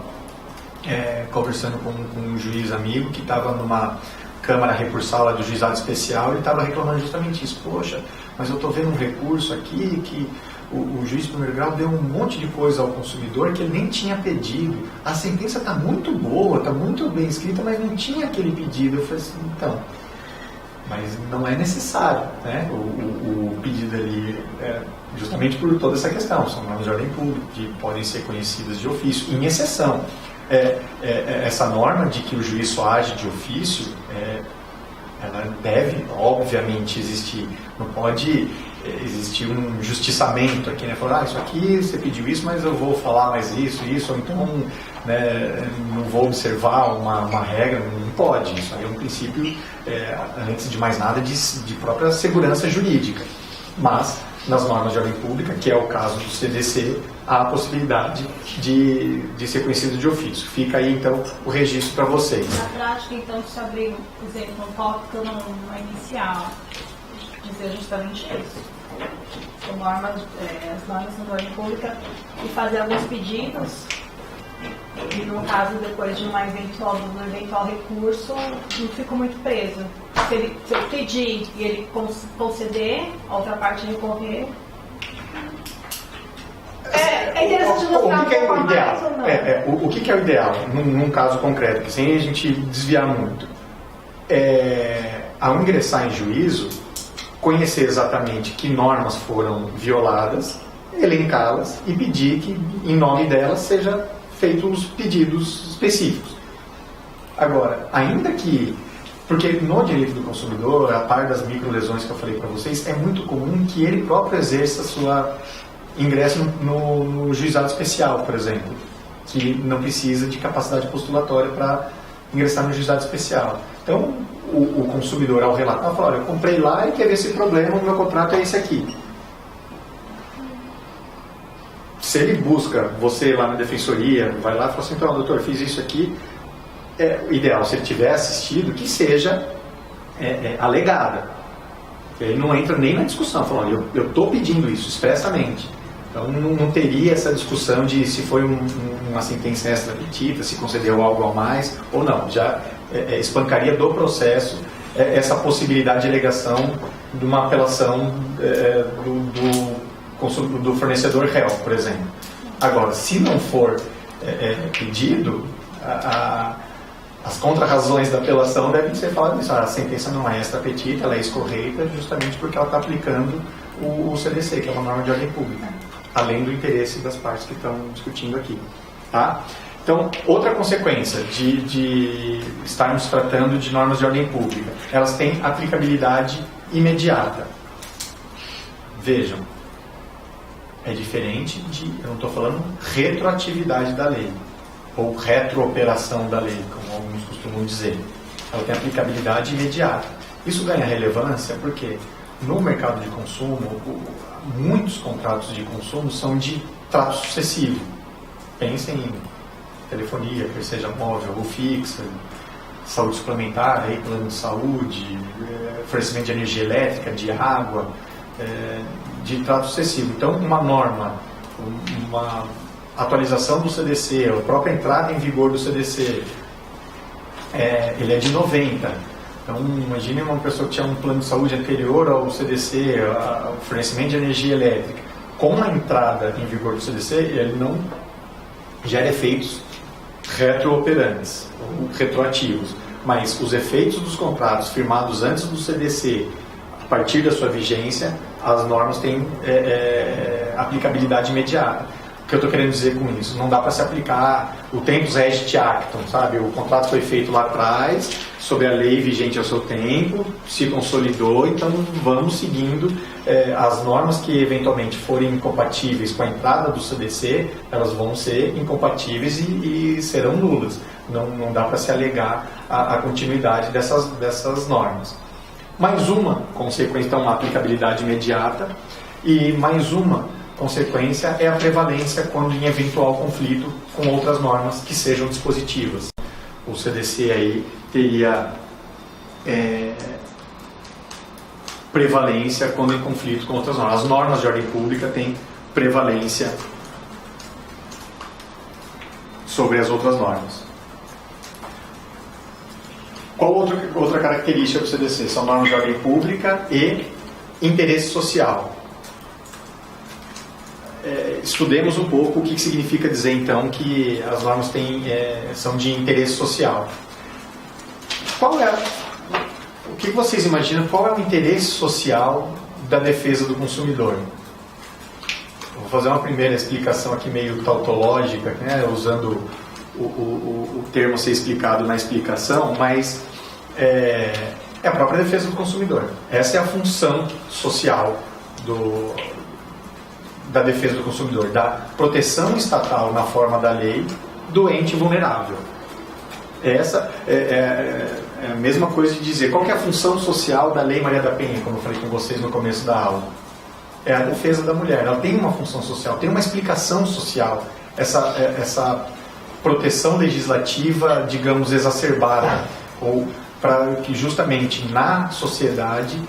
conversando com um juiz amigo que estava numa Câmara Recursal lá do Juizado Especial e estava reclamando justamente isso. Poxa, mas eu estou vendo um recurso aqui que o juiz de primeiro grau deu um monte de coisa ao consumidor que ele nem tinha pedido. A sentença está muito boa, está muito bem escrita, mas não tinha aquele pedido. Eu falei assim, então... Mas não é necessário, né? O pedido ali, justamente por toda essa questão, são normas de ordem pública, que podem ser conhecidas de ofício, em exceção. Essa norma de que o juiz só age de ofício, ela deve, obviamente, existir. Não pode existir um justiçamento aqui, né? Falar, isso aqui, você pediu isso, mas eu vou falar mais isso, ou então, né, não vou observar uma regra, não pode. Isso aí é um princípio, antes de mais nada, de própria segurança jurídica. Mas, nas normas de ordem pública, que é o caso do CDC, há a possibilidade de ser conhecido de ofício. Fica aí, então, o registro para vocês. Na prática, então, se abrir, por exemplo, um tópico numa inicial, dizer justamente isso. As normas de ordem pública e fazer alguns pedidos e, no caso, depois de um eventual recurso, não fico muito preso. Se eu pedir e ele conceder, a outra parte recorrer... É interessante o que é o ideal? O que é o ideal, num caso concreto, que sem a gente desviar muito? Ao ingressar em juízo, conhecer exatamente que normas foram violadas, elencá-las e pedir que, em nome delas, seja feitos os pedidos específicos. Agora, ainda que... Porque no direito do consumidor, a par das microlesões que eu falei para vocês, é muito comum que ele próprio exerça sua ingresso no juizado especial, por exemplo, que não precisa de capacidade postulatória para ingressar no juizado especial. Então, o consumidor, ao relatar, fala, olha, eu comprei lá e teve esse problema, o meu contrato é esse aqui. Se ele busca você lá na defensoria, vai lá e fala assim, então, doutor, fiz isso aqui, o ideal, se ele tiver assistido, que seja alegada. Ele não entra nem na discussão, falando, eu estou pedindo isso expressamente. Então não teria essa discussão de se foi uma sentença extra petita, se concedeu algo a mais ou não. Já espancaria do processo essa possibilidade de alegação de uma apelação do fornecedor réu, por exemplo. Agora, se não for pedido, as contrarrazões da apelação devem ser faladas nisso. A sentença não é extra petita, ela é escorreita justamente porque ela está aplicando o CDC, que é uma norma de ordem pública, além do interesse das partes que estão discutindo aqui. Tá? Então, outra consequência de estarmos tratando de normas de ordem pública, elas têm aplicabilidade imediata. Vejam, é diferente eu não estou falando retroatividade da lei, ou retrooperação da lei, como alguns costumam dizer. Ela tem aplicabilidade imediata. Isso ganha relevância porque no mercado de consumo, muitos contratos de consumo são de trato sucessivo. Pensem em telefonia, quer seja móvel ou fixa, saúde suplementar, aí, plano de saúde, fornecimento de energia elétrica, de água, de trato sucessivo. Então, uma norma, uma atualização do CDC, a própria entrada em vigor do CDC, ele é de 90. Então, imagine uma pessoa que tinha um plano de saúde anterior ao CDC, ao fornecimento de energia elétrica. Com a entrada em vigor do CDC, ele não gera efeitos retrooperantes, ou retroativos. Mas os efeitos dos contratos firmados antes do CDC, a partir da sua vigência, as normas têm aplicabilidade imediata. O que eu estou querendo dizer com isso? Não dá para se aplicar o tempus regit actum, sabe? O contrato foi feito lá atrás, sob a lei vigente ao seu tempo, se consolidou, então vamos seguindo as normas que eventualmente forem incompatíveis com a entrada do CDC, elas vão ser incompatíveis e serão nulas. Não dá para se alegar a continuidade dessas normas. Mais uma consequência, então, uma aplicabilidade imediata, e mais uma consequência é a prevalência quando em eventual conflito com outras normas que sejam dispositivas. O CDC aí teria prevalência quando em conflito com outras normas. As normas de ordem pública têm prevalência sobre as outras normas. Qual outra característica do CDC? São normas de ordem pública e interesse social. Estudemos um pouco o que significa dizer, então, que as normas são de interesse social. O que vocês imaginam? Qual é o interesse social da defesa do consumidor? Vou fazer uma primeira explicação aqui meio tautológica, né, usando o termo ser explicado na explicação, mas é a própria defesa do consumidor. Essa é a função social da defesa do consumidor, da proteção estatal na forma da lei do ente vulnerável. Essa é a mesma coisa de dizer qual que é a função social da Lei Maria da Penha, como eu falei com vocês no começo da aula. É a defesa da mulher. Ela tem uma função social, tem uma explicação social. Essa proteção legislativa, digamos, exacerbada, ou para que justamente na sociedade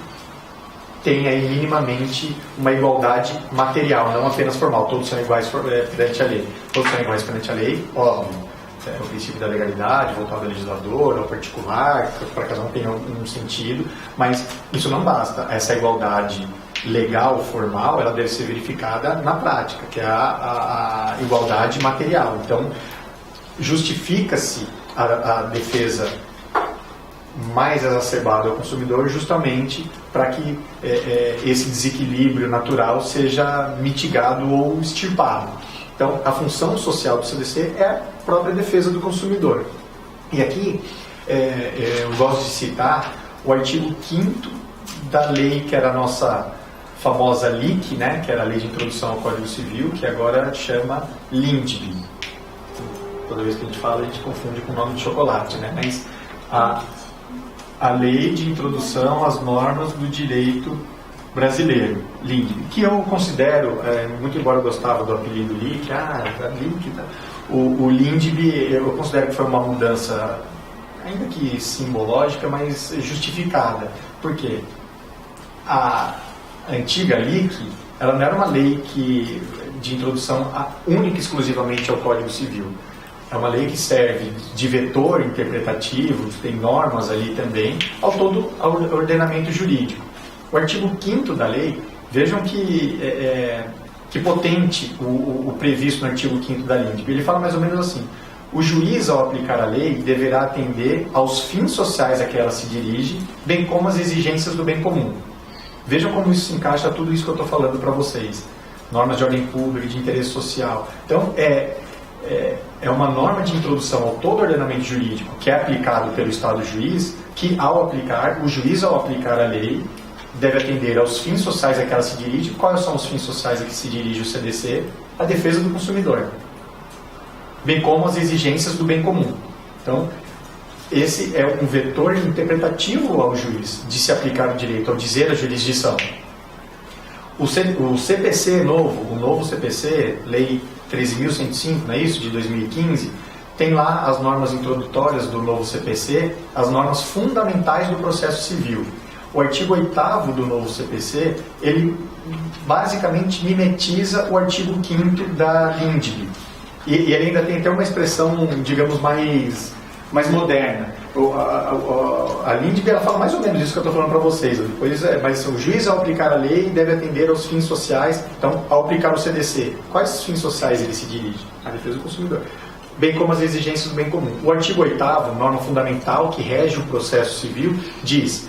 tenha aí minimamente uma igualdade material, não apenas formal. Todos são iguais perante a lei. Todos são iguais perante a lei, óbvio. O princípio da legalidade, voltado ao legislador, ao particular, para cada um tenha um sentido, mas isso não basta. Essa igualdade legal, formal, ela deve ser verificada na prática, que é a igualdade material. Então, justifica-se a defesa mais exacerbada ao consumidor justamente para que esse desequilíbrio natural seja mitigado ou extirpado. Então, a função social do CDC é a própria defesa do consumidor. E aqui, eu gosto de citar o artigo 5º da lei, que era a nossa famosa LIC, né, que era a Lei de Introdução ao Código Civil, que agora chama LINDB. Toda vez que a gente fala, a gente confunde com o nome de chocolate, né? Mas a Lei de Introdução às Normas do Direito Brasileiro, LINDB, que eu considero, muito embora eu gostava do apelido LIC, LIC, tá? O LINDB eu considero que foi uma mudança, ainda que simbológica, mas justificada. Por quê? A antiga LIC, ela não era uma lei de introdução única e exclusivamente ao Código Civil. É uma lei que serve de vetor interpretativo, tem normas ali também, ao todo ao ordenamento jurídico. O artigo 5º da lei, vejam que potente o previsto no artigo 5º da LINDB. Ele fala mais ou menos assim: o juiz, ao aplicar a lei, deverá atender aos fins sociais a que ela se dirige, bem como às exigências do bem comum. Vejam como isso se encaixa a tudo isso que eu estou falando para vocês. Normas de ordem pública, de interesse social. Então, é uma norma de introdução ao todo ordenamento jurídico que é aplicado pelo Estado juiz, que o juiz ao aplicar a lei deve atender aos fins sociais a que ela se dirige. Quais são os fins sociais a que se dirige o CDC? A defesa do consumidor, bem como as exigências do bem comum. Então, esse é um vetor interpretativo ao juiz de se aplicar o direito, ao dizer a jurisdição. O CPC novo, o novo CPC, Lei 13.105, não é isso, de 2015, tem lá as normas introdutórias do novo CPC, as normas fundamentais do processo civil. O artigo 8º do novo CPC, ele basicamente mimetiza o artigo 5º da LINDB. E ele ainda tem até uma expressão, digamos, mais moderna. A LINDB, ela fala mais ou menos isso que eu estou falando para vocês. Depois, mas o juiz, ao aplicar a lei, deve atender aos fins sociais. Então, ao aplicar o CDC, quais fins sociais ele se dirige? A defesa do consumidor, bem como as exigências do bem comum. O artigo 8º, norma fundamental que rege o processo civil, diz: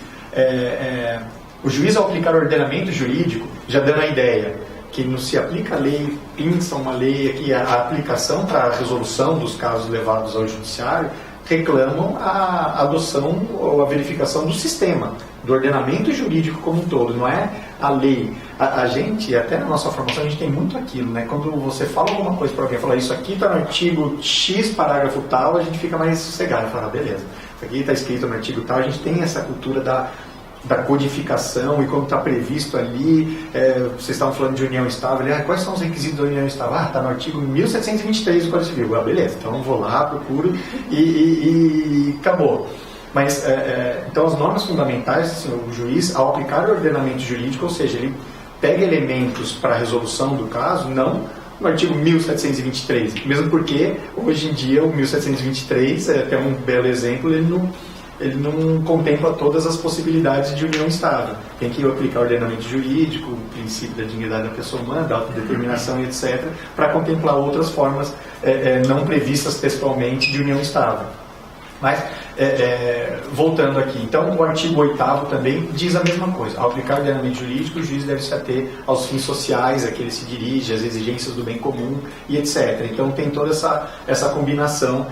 o juiz, ao aplicar o ordenamento jurídico, já dando a ideia que não se aplica a lei, pinça uma lei aqui, a aplicação para a resolução dos casos levados ao judiciário, reclamam a adoção ou a verificação do sistema, do ordenamento jurídico como um todo, não é a lei. A gente, até na nossa formação, a gente tem muito aquilo, né? Quando você fala alguma coisa para alguém, fala isso aqui está no artigo X, parágrafo tal, a gente fica mais sossegado, fala, beleza, isso aqui está escrito no artigo tal, a gente tem essa cultura da codificação e como está previsto ali. Vocês estavam falando de união estável, quais são os requisitos da união estável? Está no artigo 1723 do Código Civil. Beleza, então vou lá, procuro e acabou. Mas, então as normas fundamentais, assim, o juiz, ao aplicar o ordenamento jurídico, ou seja, ele pega elementos para a resolução do caso, não no artigo 1723, mesmo porque hoje em dia o 1723, até um belo exemplo, ele não contempla todas as possibilidades de união estável. Tem que aplicar o ordenamento jurídico, o princípio da dignidade da pessoa humana, da autodeterminação, etc., para contemplar outras formas não previstas textualmente de união estável. Mas, voltando aqui, então o artigo 8º também diz a mesma coisa. Ao aplicar o ordenamento jurídico, o juiz deve se ater aos fins sociais a que ele se dirige, às exigências do bem comum e etc. Então tem toda essa combinação,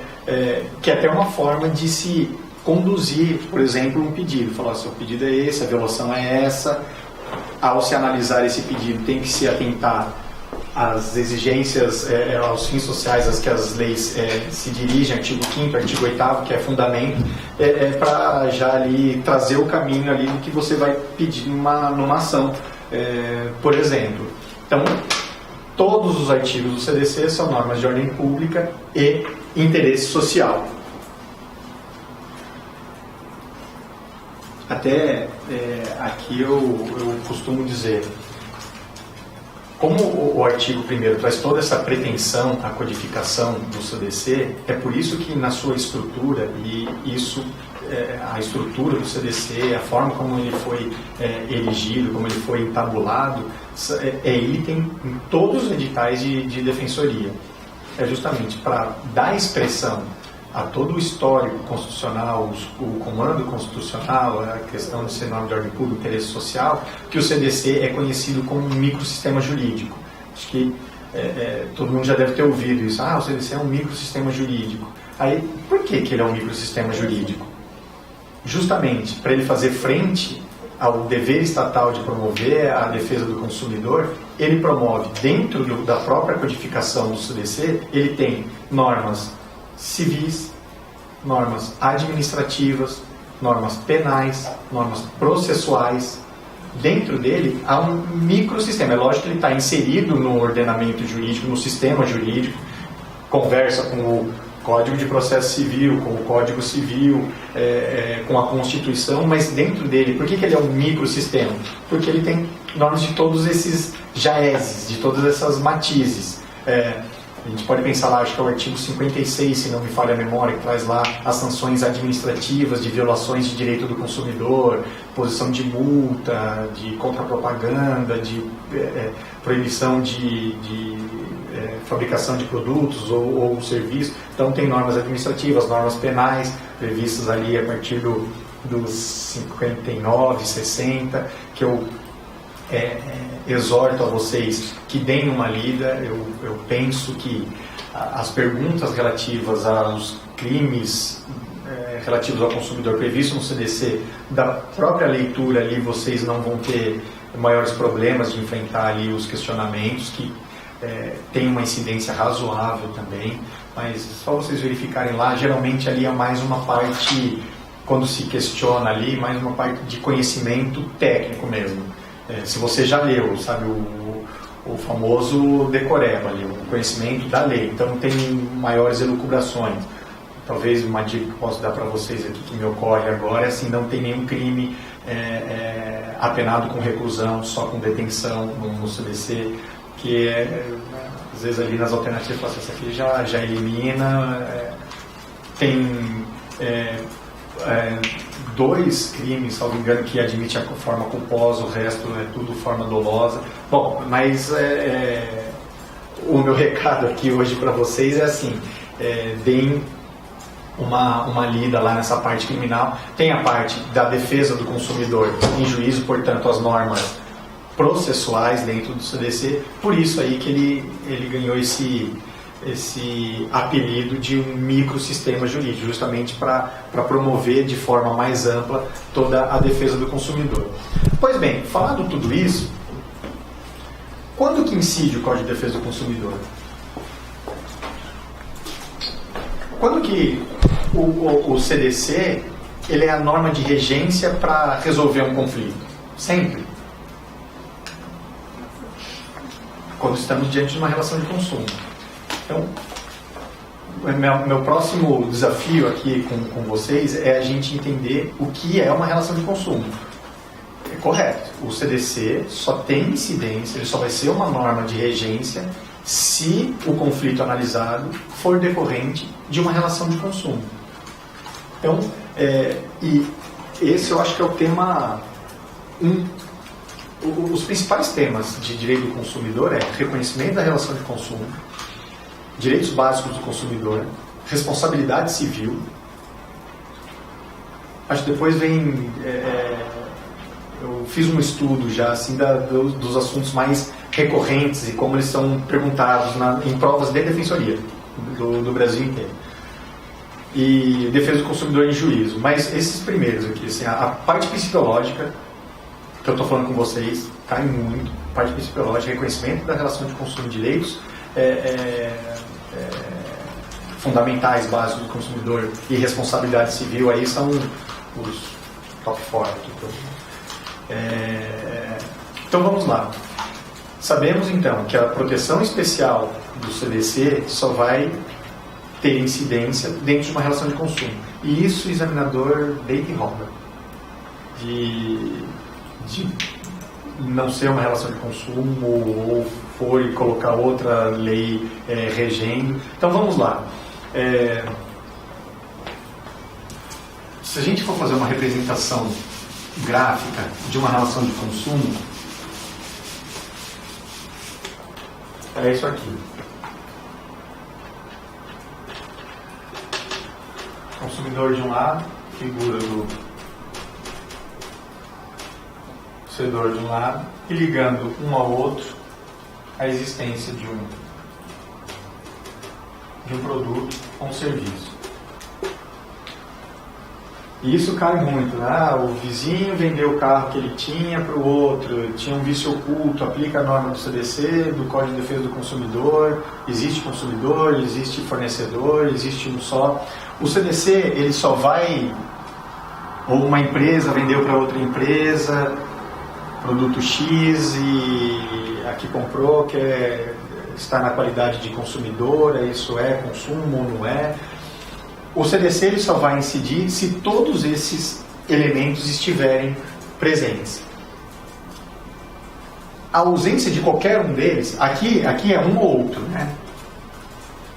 que é até uma forma de se conduzir, por exemplo, um pedido. Falar, seu pedido é esse, a violação é essa. Ao se analisar esse pedido, tem que se atentar às exigências, aos fins sociais às que as leis se dirigem, artigo 5º, artigo 8º, que é fundamento, para já ali trazer o caminho ali do que você vai pedir numa ação, por exemplo. Então, todos os artigos do CDC são normas de ordem pública e interesse social. Até aqui eu costumo dizer, como o artigo 1º traz toda essa pretensão à codificação do CDC, é por isso que na sua estrutura, e isso, a estrutura do CDC, a forma como ele foi erigido, como ele foi entabulado, é item em todos os editais de defensoria. É justamente para dar expressão a todo o histórico constitucional, o comando constitucional, a questão de ser norma de ordem pública, interesse social, que o CDC é conhecido como um microsistema jurídico. Acho que todo mundo já deve ter ouvido isso. O CDC é um microsistema jurídico. Aí, por que ele é um microsistema jurídico? Justamente para ele fazer frente ao dever estatal de promover a defesa do consumidor, ele promove, dentro da própria codificação do CDC, ele tem normas civis, normas administrativas, normas penais, normas processuais. Dentro dele há um microsistema. É lógico que ele está inserido no ordenamento jurídico, no sistema jurídico, conversa com o Código de Processo Civil, com o Código Civil, com a Constituição, mas dentro dele, por que ele é um microsistema? Porque ele tem normas de todos esses jaezes, de todas essas matizes. A gente pode pensar lá, acho que é o artigo 56, se não me falha a memória, que traz lá as sanções administrativas de violações de direito do consumidor, posição de multa, de contrapropaganda, de proibição de fabricação de produtos ou serviços. Então tem normas administrativas, normas penais, previstas ali a partir dos 59, 60, que eu exorto a vocês que deem uma lida. Eu penso que as perguntas relativas aos crimes relativos ao consumidor previsto no CDC, da própria leitura ali, vocês não vão ter maiores problemas de enfrentar ali os questionamentos, que tem uma incidência razoável também, mas só vocês verificarem lá, geralmente ali é mais uma parte, quando se questiona ali, mais uma parte de conhecimento técnico mesmo. Se você já leu, sabe, o famoso decoreba ali, o conhecimento da lei, então tem maiores elucubrações. Talvez uma dica que eu posso dar para vocês aqui que me ocorre agora é assim, não tem nenhum crime apenado com reclusão, só com detenção no CDC, que às vezes ali nas alternativas essa aqui já elimina. Tem 2 crimes, salvo engano, que admite a forma culposa, o resto é tudo forma dolosa. Bom, mas o meu recado aqui hoje para vocês é assim, deem uma lida lá nessa parte criminal. Tem a parte da defesa do consumidor em juízo, portanto as normas processuais dentro do CDC, por isso aí que ele ganhou esse apelido de um microsistema jurídico, justamente para promover de forma mais ampla toda a defesa do consumidor. Pois bem, falando tudo isso, quando que incide o Código de Defesa do Consumidor? Quando que o CDC ele é a norma de regência para resolver um conflito? Sempre. Quando estamos diante de uma relação de consumo. Então, meu próximo desafio aqui com vocês é a gente entender o que é uma relação de consumo. É correto. O CDC só tem incidência, ele só vai ser uma norma de regência se o conflito analisado for decorrente de uma relação de consumo. Então, e esse eu acho que é o tema os principais temas de direito do consumidor é reconhecimento da relação de consumo, direitos básicos do consumidor, responsabilidade civil. Acho que depois vem... eu fiz um estudo já assim, dos assuntos mais recorrentes e como eles são perguntados em provas de defensoria do Brasil inteiro. E defesa do consumidor em juízo. Mas esses primeiros aqui, assim, a parte psicológica, que eu estou falando com vocês, cai muito. Parte psicológica, reconhecimento da relação de consumo de direitos fundamentais, básicos do consumidor e responsabilidade civil, aí são os top 4 aqui. Então vamos lá. Sabemos então que a proteção especial do CDC só vai ter incidência dentro de uma relação de consumo. E isso o examinador deita e roda. De não ser uma relação de consumo ou for e colocar outra lei regendo. Então vamos lá. Se a gente for fazer uma representação gráfica de uma relação de consumo, é isso aqui. Consumidor de um lado, figura do cedor de um lado, e ligando um ao outro a existência de um produto ou um serviço. E isso cai muito, né? O vizinho vendeu o carro que ele tinha para o outro, tinha um vício oculto, aplica a norma do CDC, do Código de Defesa do Consumidor, existe consumidor, existe fornecedor, existe um só. O CDC, ele só vai, ou uma empresa vendeu para outra empresa, produto X e a que comprou está na qualidade de consumidora, isso é consumo ou não é. O CDC ele só vai incidir se todos esses elementos estiverem presentes. A ausência de qualquer um deles, aqui é um ou outro, né?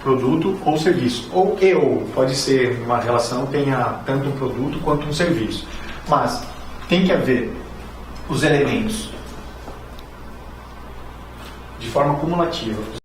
Produto ou serviço. Ou, pode ser uma relação, tenha tanto um produto quanto um serviço. Mas tem que haver os elementos de forma cumulativa.